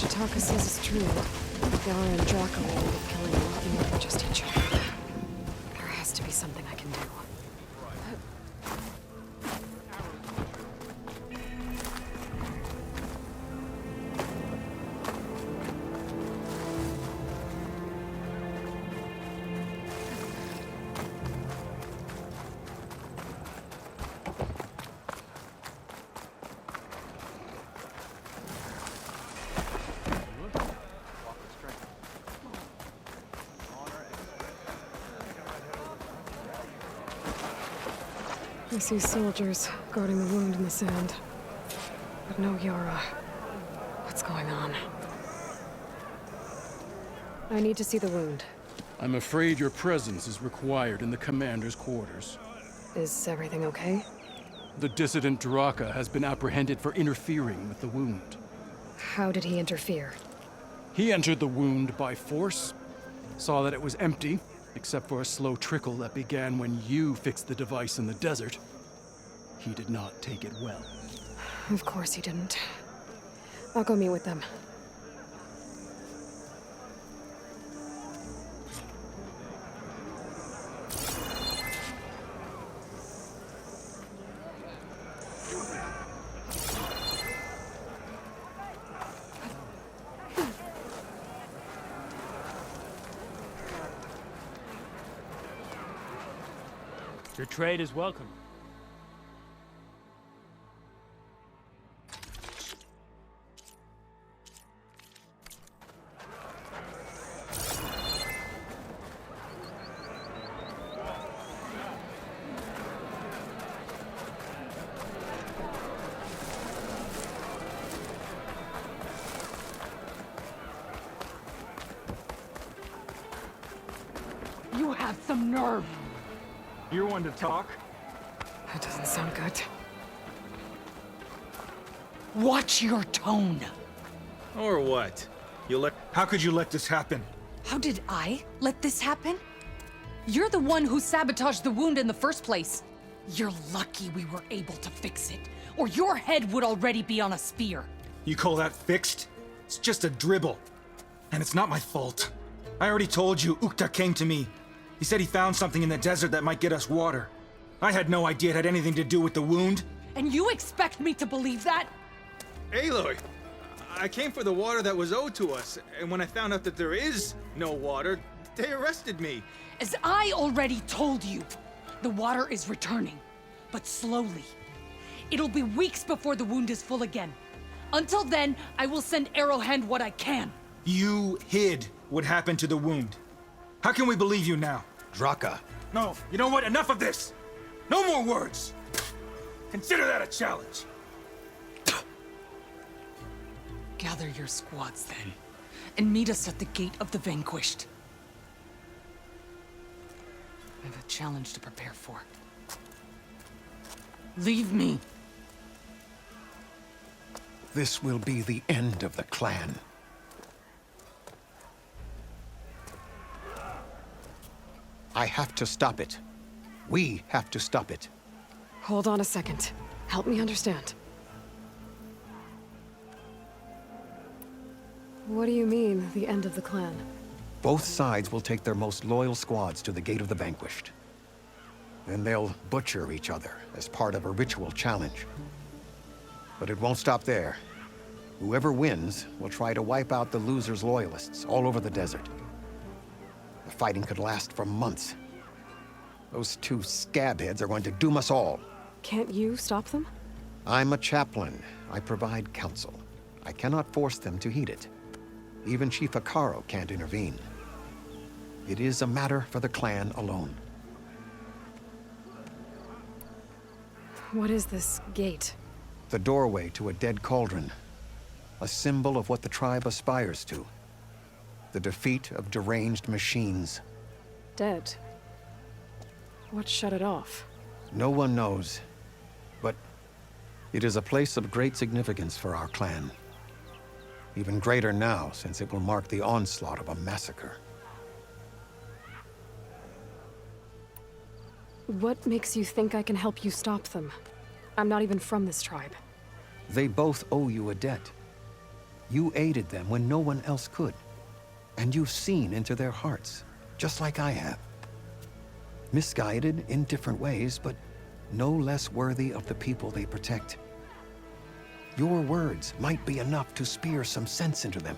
Chitaka says is true. Yara and Draco will end up killing a lot more than just each other. There has to be something I can do. I see soldiers guarding the wound in the sand. But no Yara. What's going on? I need to see the wound. I'm afraid your presence is required in the commander's quarters. Is everything okay? The dissident Draka has been apprehended for interfering with the wound. How did he interfere? He entered the wound by force, saw that it was empty, except for a slow trickle that began when you fixed the device in the desert. He did not take it well. Of course he didn't. I'll go meet with them. Your trade is welcome. You have some nerve. You're one to talk? That doesn't sound good. Watch your tone. Or what? How could you let this happen? How did I let this happen? You're the one who sabotaged the wound in the first place. You're lucky we were able to fix it, or your head would already be on a spear. You call that fixed? It's just a dribble. And it's not my fault. I already told you, Ukta came to me. He said he found something in the desert that might get us water. I had no idea it had anything to do with the wound. And you expect me to believe that? Aloy, I came for the water that was owed to us, and when I found out that there is no water, they arrested me. As I already told you, the water is returning, but slowly. It'll be weeks before the wound is full again. Until then, I will send Arrowhand what I can. You hid what happened to the wound. How can we believe you now? Draka. No, you know what? Enough of this! No more words! Consider that a challenge. Gather your squads then, and meet us at the Gate of the Vanquished. I have a challenge to prepare for. Leave me. This will be the end of the clan. I have to stop it. We have to stop it. Hold on a second. Help me understand. What do you mean, the end of the clan? Both sides will take their most loyal squads to the Gate of the Vanquished. Then they'll butcher each other as part of a ritual challenge. But it won't stop there. Whoever wins will try to wipe out the loser's loyalists all over the desert. The fighting could last for months. Those two scabheads are going to doom us all. Can't you stop them? I'm a chaplain. I provide counsel. I cannot force them to heed it. Even Chief Akaro can't intervene. It is a matter for the clan alone. What is this gate? The doorway to a dead cauldron. A symbol of what the tribe aspires to. The defeat of deranged machines. Dead. What shut it off? No one knows. But it is a place of great significance for our clan. Even greater now, since it will mark the onslaught of a massacre. What makes you think I can help you stop them? I'm not even from this tribe. They both owe you a debt. You aided them when no one else could. And you've seen into their hearts, just like I have. Misguided in different ways, but no less worthy of the people they protect. Your words might be enough to spear some sense into them.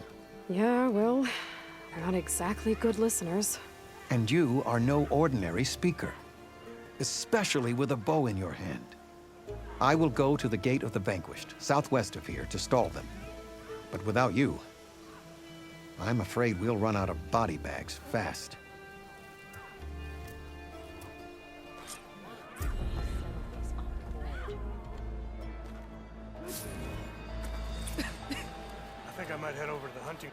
Yeah, well, they're not exactly good listeners. And you are no ordinary speaker, especially with a bow in your hand. I will go to the Gate of the Vanquished, southwest of here, to stall them. But without you, I'm afraid we'll run out of body bags fast. I think I might head over to the hunting.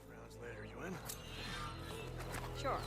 Rounds later, you in? Sure.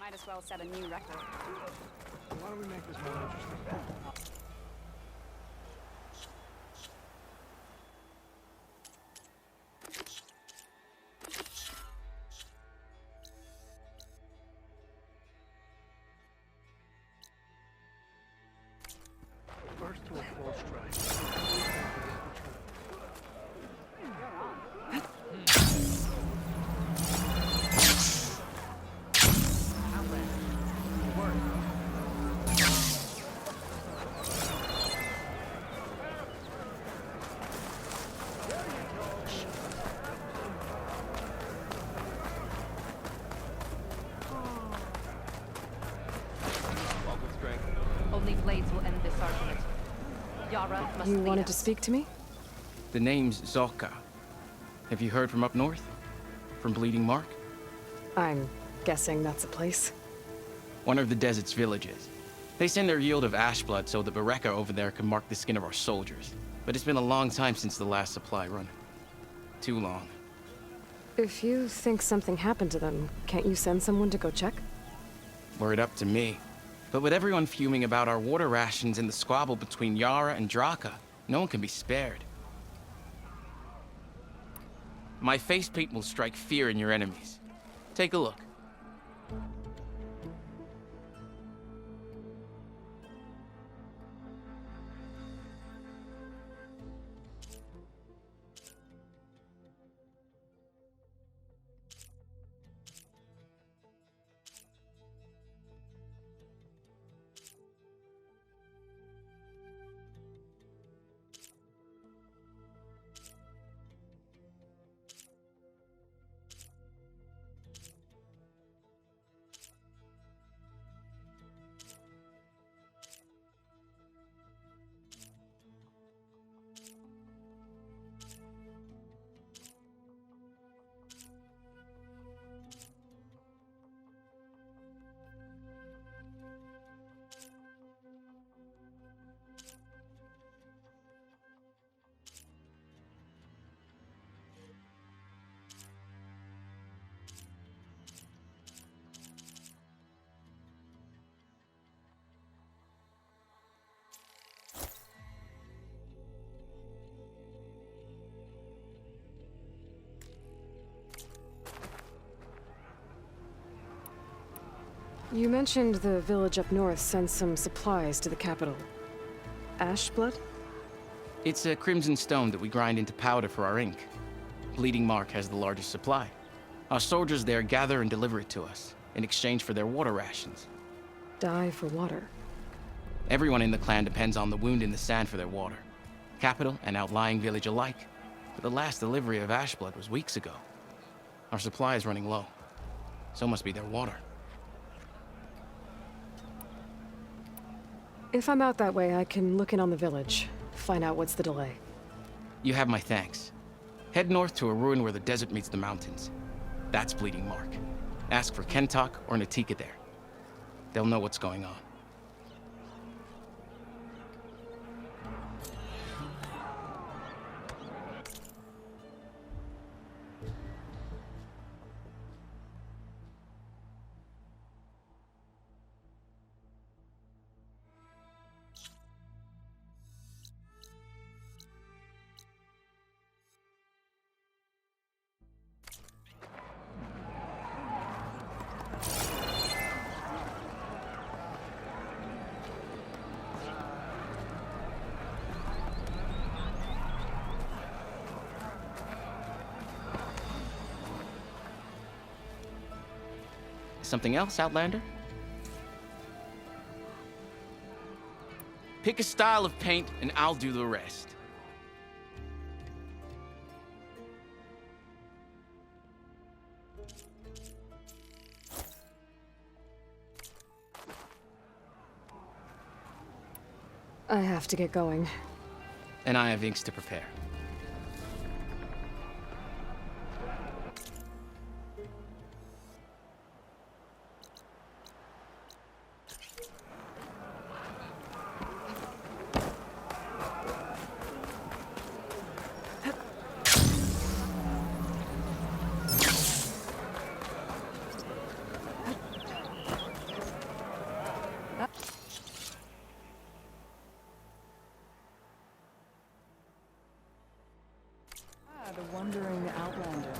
Might as well set a new record. Why don't we make this more interesting? First to a full strike. Only blades will end this argument. Yara must You lead wanted to us. speak to me? The name's Zoka. Have you heard from up north? From Bleeding Mark? I'm guessing that's a place. One of the desert's villages. They send their yield of ash blood so the Bereka over there can mark the skin of our soldiers. But it's been a long time since the last supply run. Too long. If you think something happened to them, can't you send someone to go check? Were it up to me. But with everyone fuming about our water rations and the squabble between Yara and Draka, no one can be spared. My face paint will strike fear in your enemies. Take a look. You mentioned the village up north sends some supplies to the capital. Ashblood? It's a crimson stone that we grind into powder for our ink. Bleeding Mark has the largest supply. Our soldiers there gather and deliver it to us, in exchange for their water rations. Die for water. Everyone in the clan depends on the wound in the sand for their water. Capital and outlying village alike. But the last delivery of Ashblood was weeks ago. Our supply is running low. So must be their water. If I'm out that way, I can look in on the village. Find out what's the delay. You have my thanks. Head north to a ruin where the desert meets the mountains. That's Bleeding Mark. Ask for Kentok or Natika there. They'll know what's going on. Something else, Outlander? Pick a style of paint and I'll do the rest. I have to get going. And I have inks to prepare. The wandering outlander.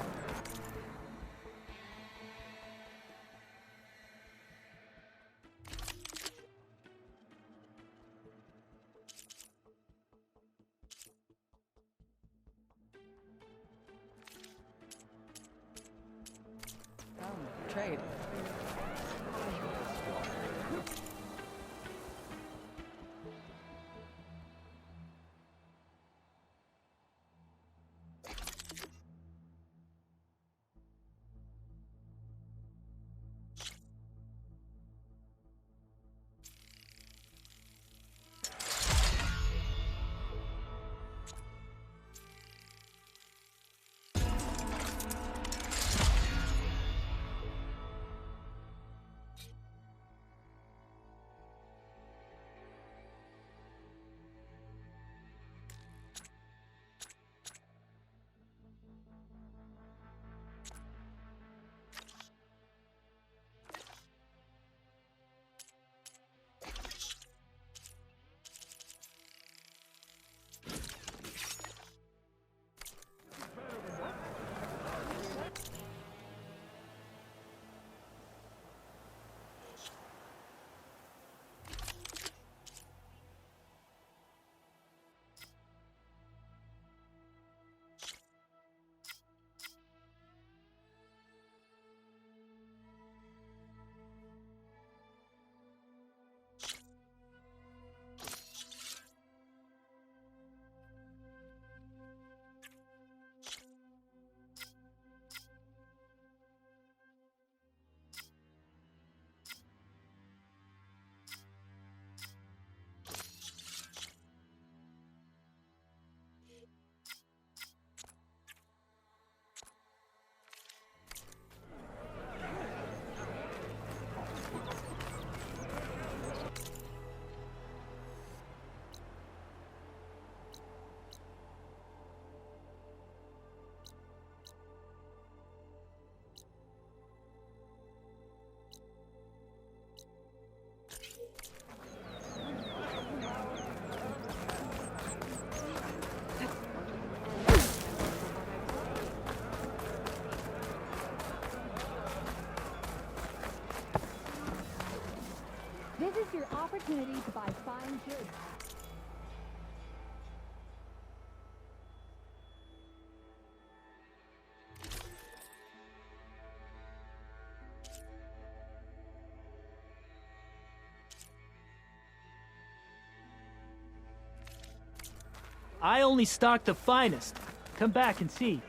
Trade. Here's your opportunity to buy fine goods. I only stock the finest. Come back and see.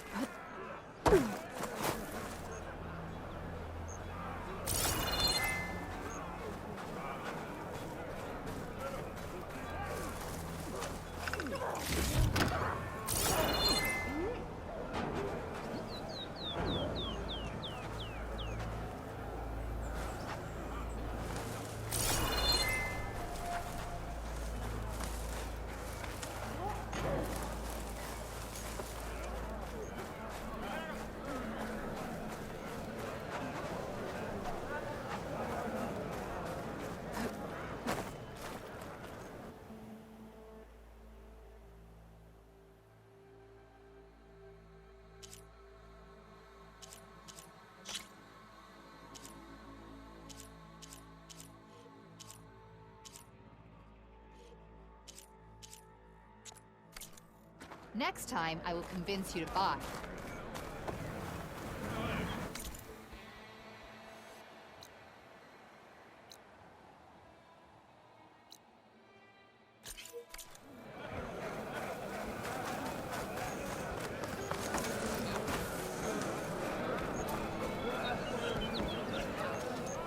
Next time, I will convince you to buy.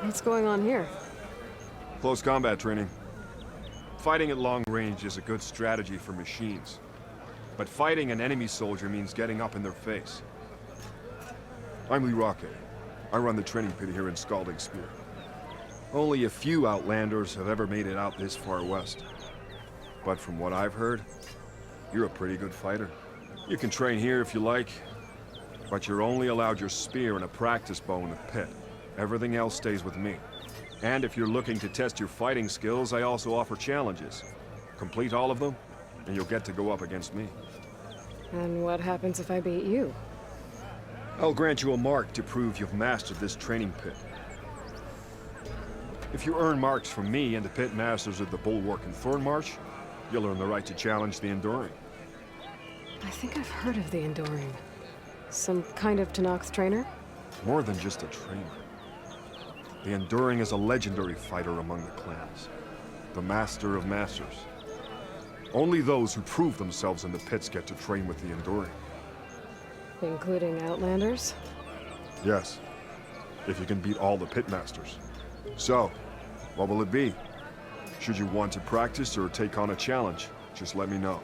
What's going on here? Close combat training. Fighting at long range is a good strategy for machines. But fighting an enemy soldier means getting up in their face. I'm Lee Rocket. I run the training pit here in Scalding Spear. Only a few Outlanders have ever made it out this far west. But from what I've heard, you're a pretty good fighter. You can train here if you like, but you're only allowed your spear and a practice bow in the pit. Everything else stays with me. And if you're looking to test your fighting skills, I also offer challenges. Complete all of them, and you'll get to go up against me. And what happens if I beat you? I'll grant you a mark to prove you've mastered this training pit. If you earn marks from me and the pit masters of the Bulwark and Thornmarsh, you'll earn the right to challenge the Enduring. I think I've heard of the Enduring. Some kind of Tenakth trainer? More than just a trainer. The Enduring is a legendary fighter among the clans. The Master of Masters. Only those who prove themselves in the pits get to train with the Enduring. Including Outlanders? Yes. If you can beat all the pit masters. So, what will it be? Should you want to practice or take on a challenge, just let me know.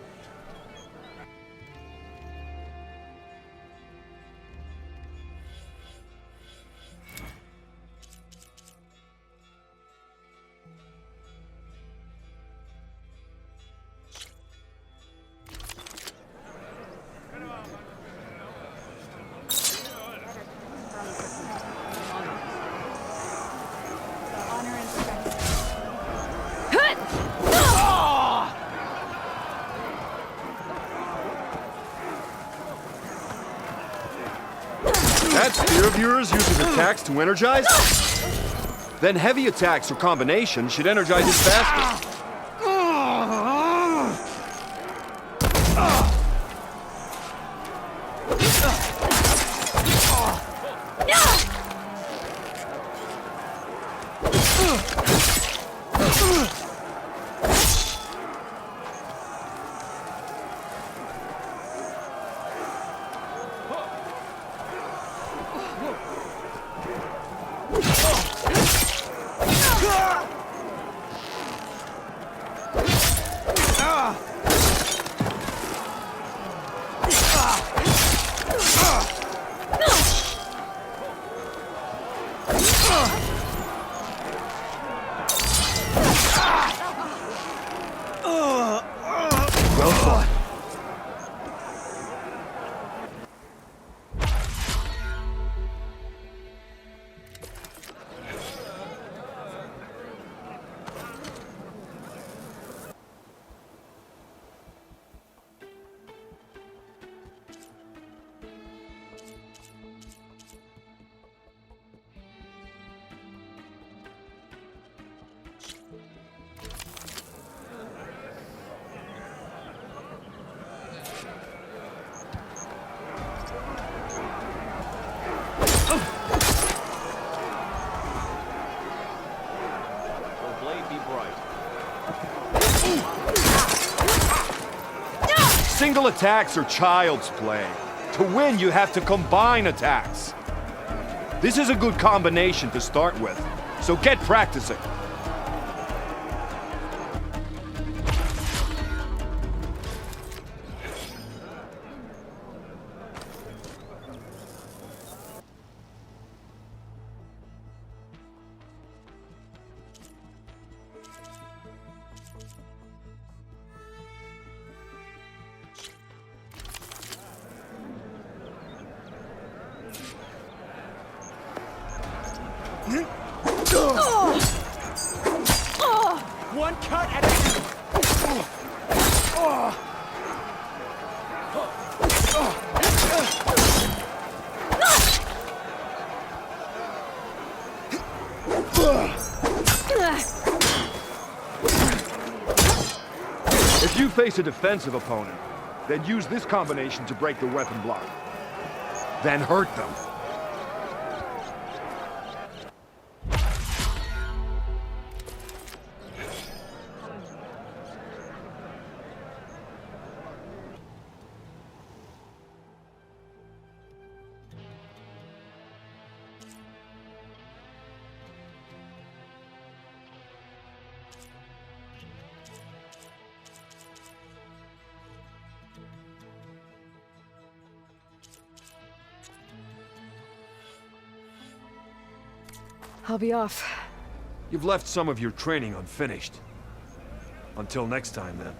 That spear of yours uses attacks to energize? Then heavy attacks or combination should energize it faster. Well fought. Single attacks are child's play. To win, you have to combine attacks. This is a good combination to start with, so get practicing. One cut at a If you face a defensive opponent, then use this combination to break the weapon block. Then hurt them. I'll be off. You've left some of your training unfinished. Until next time, then.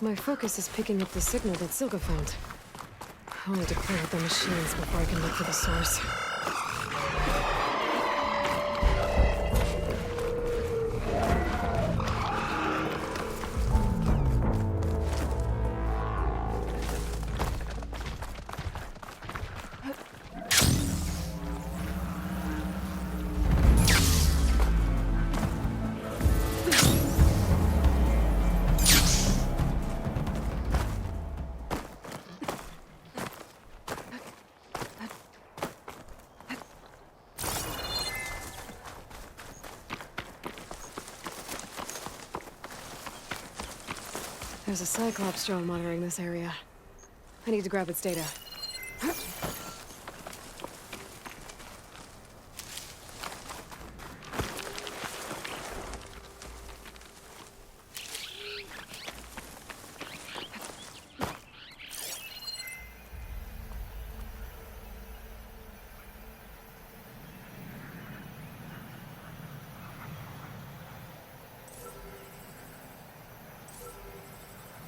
My focus is picking up the signal that Silga found. I'll need to clear out the machines before I can look for the source. There's a Cyclops drone monitoring this area. I need to grab its data.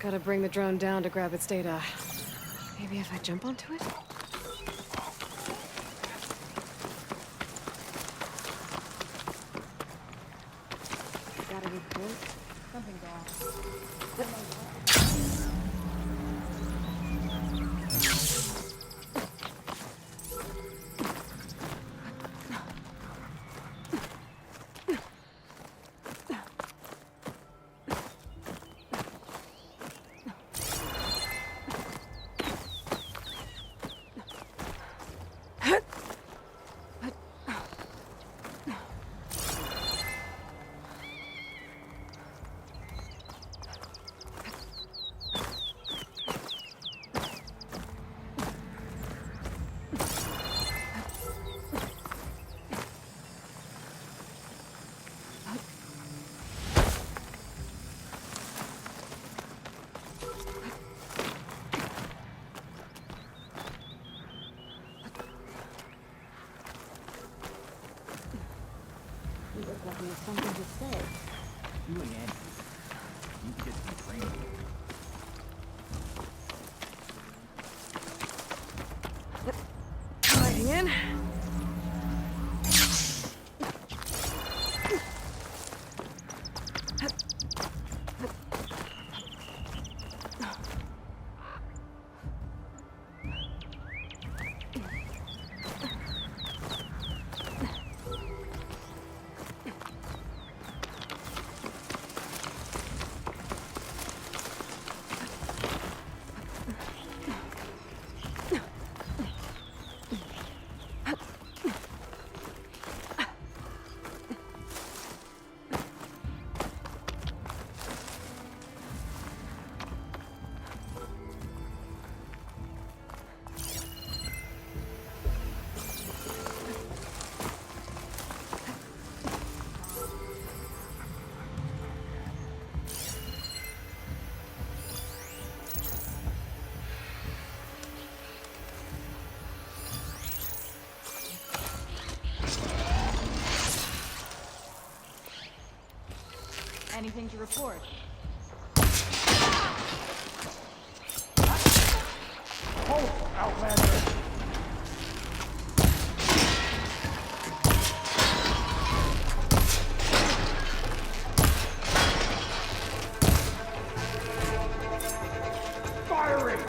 Gotta bring the drone down to grab its data. Maybe if I jump onto it? Gotta report. Something's off. something to say. You and Andy. You can get some training. Sliding in. Anything to report? Hold, Outlander! Firing!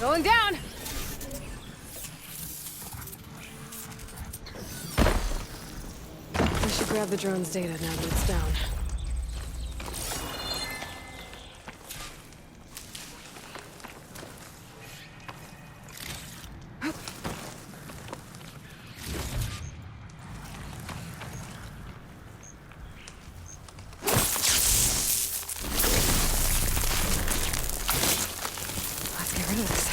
Going down! I should grab the drone's data now that it's down. Let's get rid of this.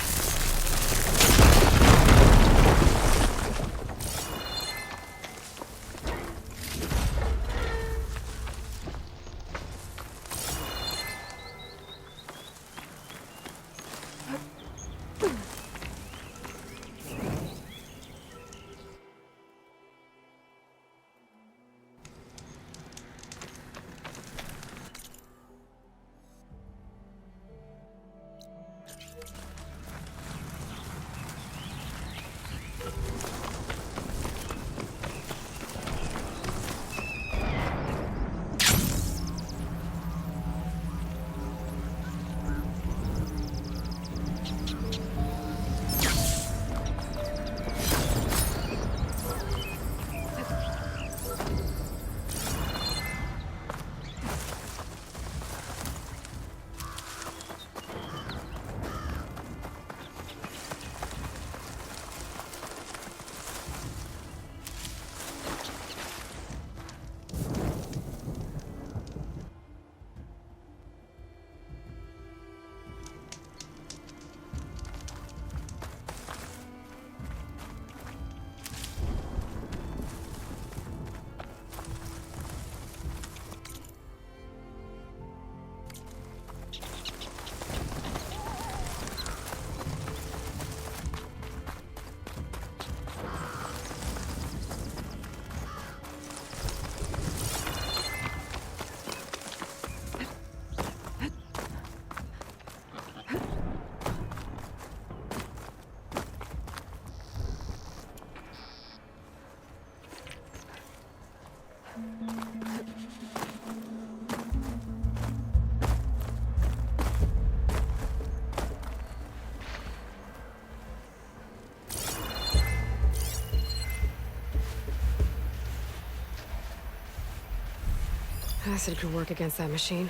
Acid could work against that machine.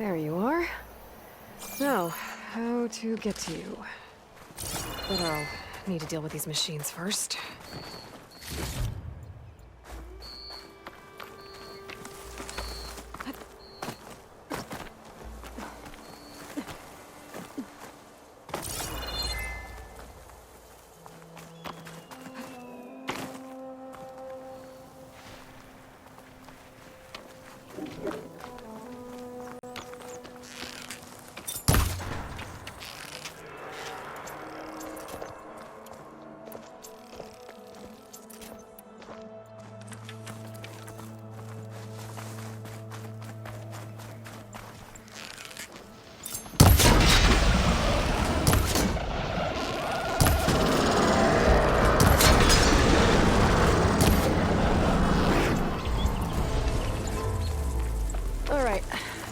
There you are. Now, how to get to you? But I'll need to deal with these machines first.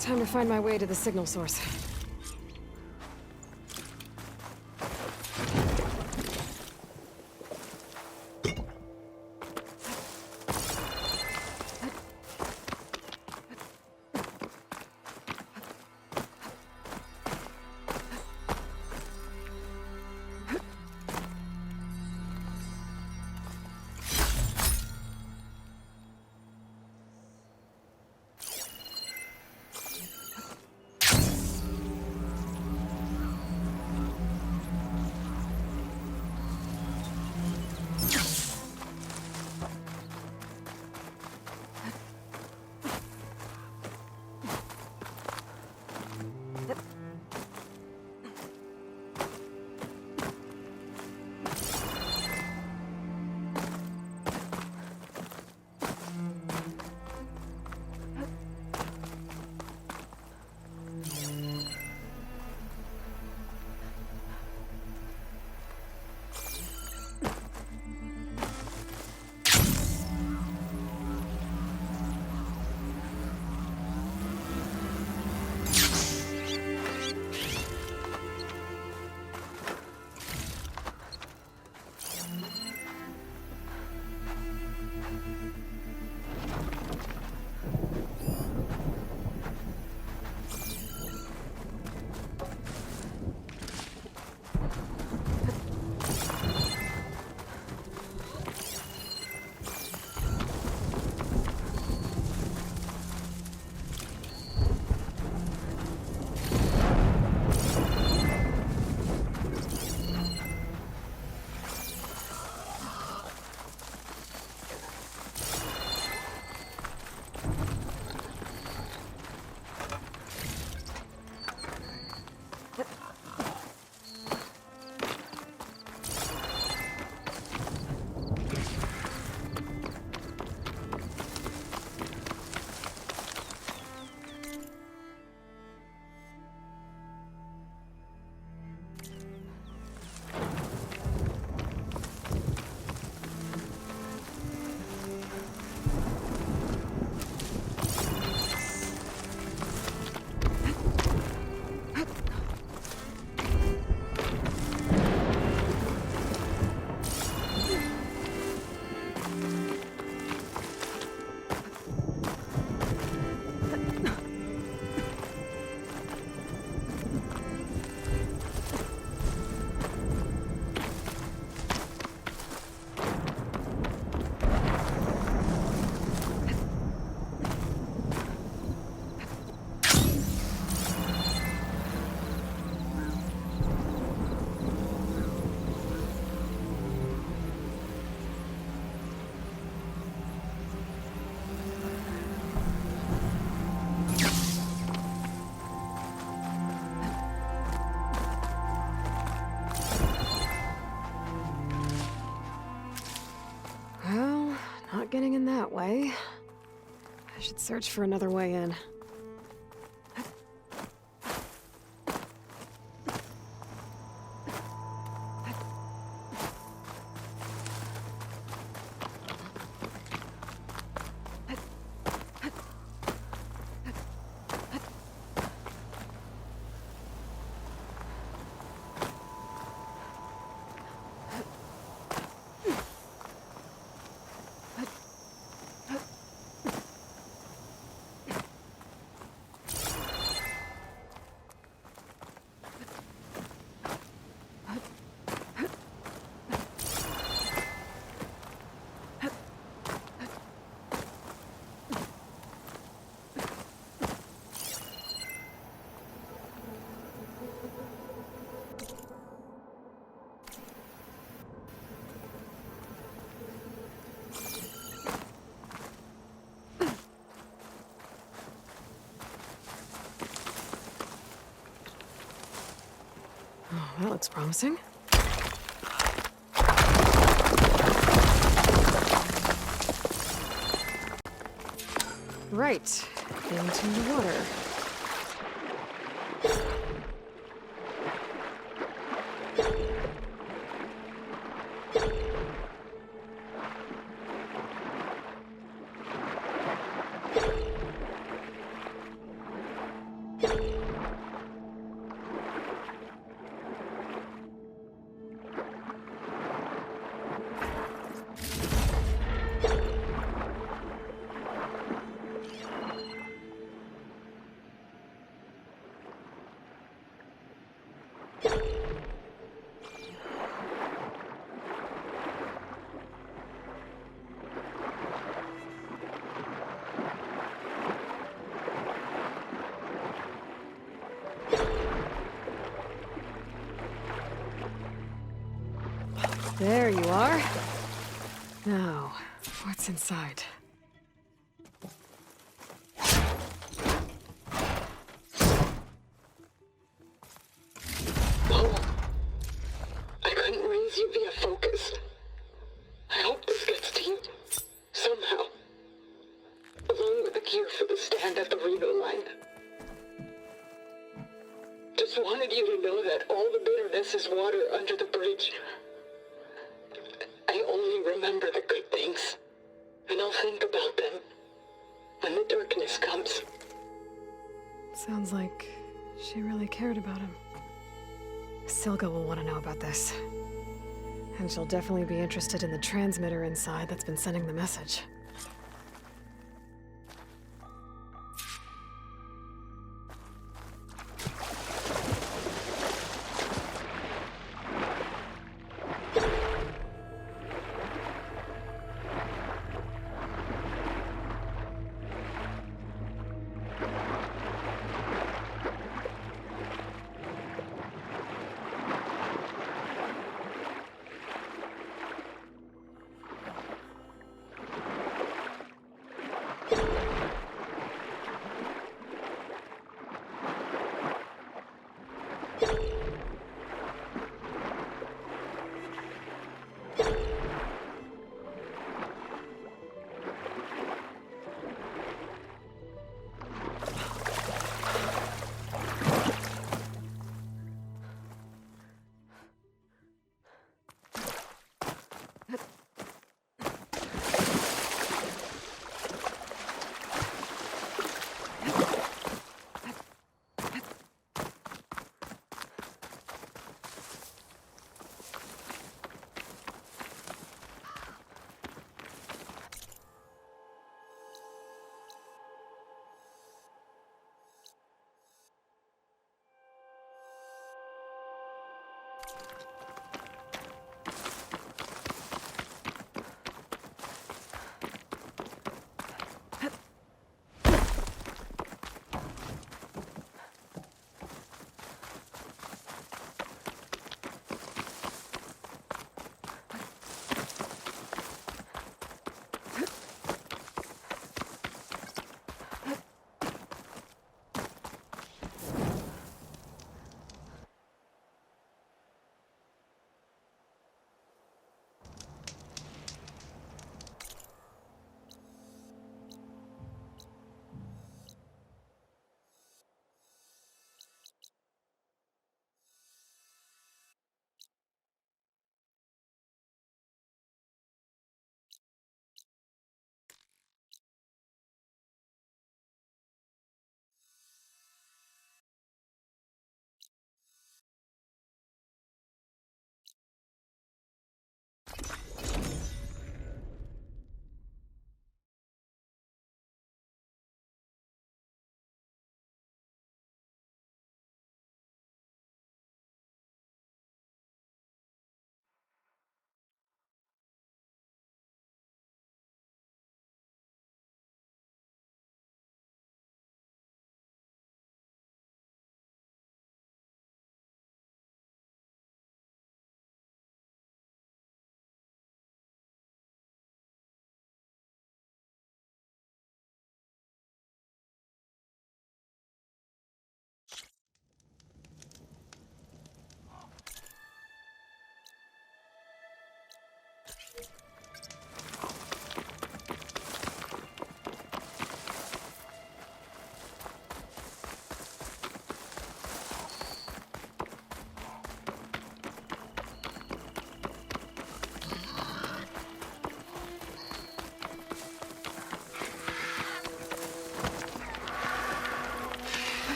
Time to find my way to the signal source. Not getting in that way. I should search for another way in. that looks promising. Right, into the water. There you are. Now, what's inside? Oh, I couldn't raise you via focus. I hope this gets to you, somehow. Along with the gear for the stand at the Reno line. Just wanted you to know that all the bitterness is water under the bridge. I only remember the good things, and I'll think about them when the darkness comes. Sounds like she really cared about him. Silga will want to know about this. And she'll definitely be interested in the transmitter inside that's been sending the message.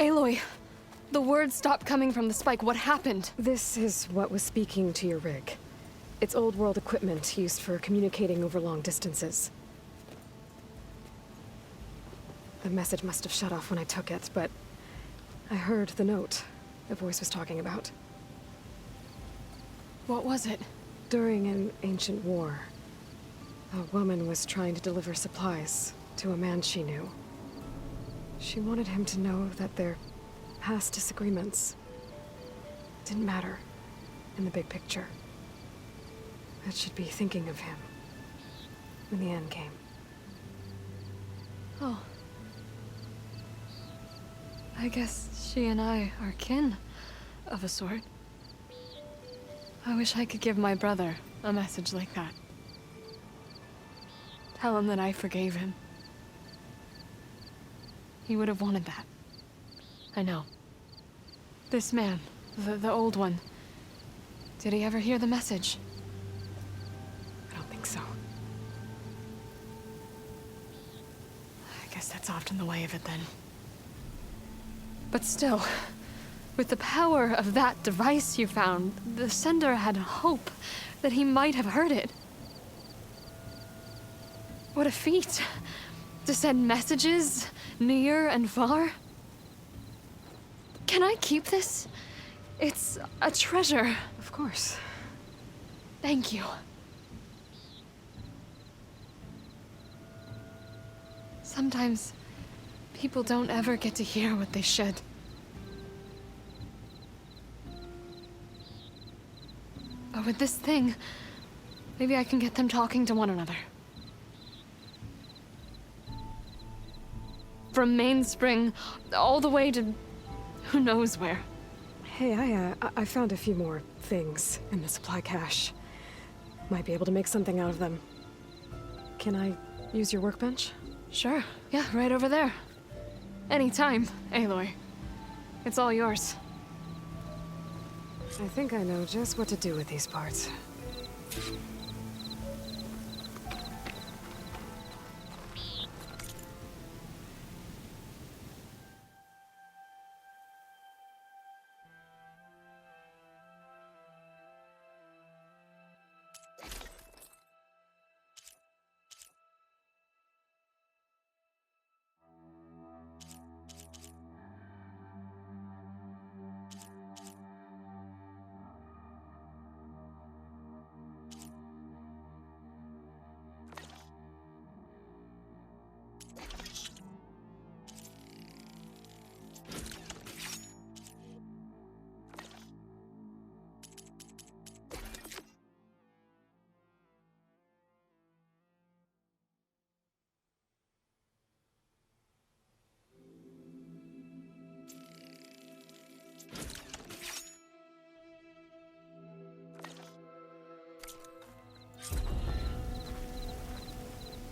Aloy, the words stopped coming from the spike. What happened? This is what was speaking to your rig. It's old world equipment used for communicating over long distances. The message must have shut off when I took it, but I heard the note the voice was talking about. What was it? During an ancient war, a woman was trying to deliver supplies to a man she knew. She wanted him to know that their past disagreements didn't matter in the big picture. That she'd be thinking of him when the end came. Oh. I guess she and I are kin, of a sort. I wish I could give my brother a message like that. Tell him that I forgave him. He would have wanted that. I know. This man, the old one, did he ever hear the message? I don't think so. I guess that's often the way of it then. But still, with the power of that device you found, the sender had hope that he might have heard it. What a feat! To send messages near and far. Can I keep this? It's a treasure. Of course. Thank you. Sometimes people don't ever get to hear what they should. But with this thing, maybe I can get them talking to one another. From Mainspring, all the way to who knows where. Hey, I found a few more things in the supply cache. Might be able to make something out of them. Can I use your workbench? Sure. Yeah, right over there. Anytime, Aloy. It's all yours. I think I know just what to do with these parts.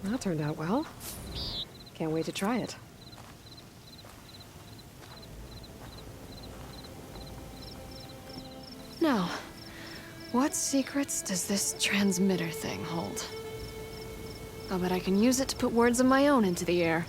That turned out well. Can't wait to try it. Now, what secrets does this transmitter thing hold? I'll bet I can use it to put words of my own into the air.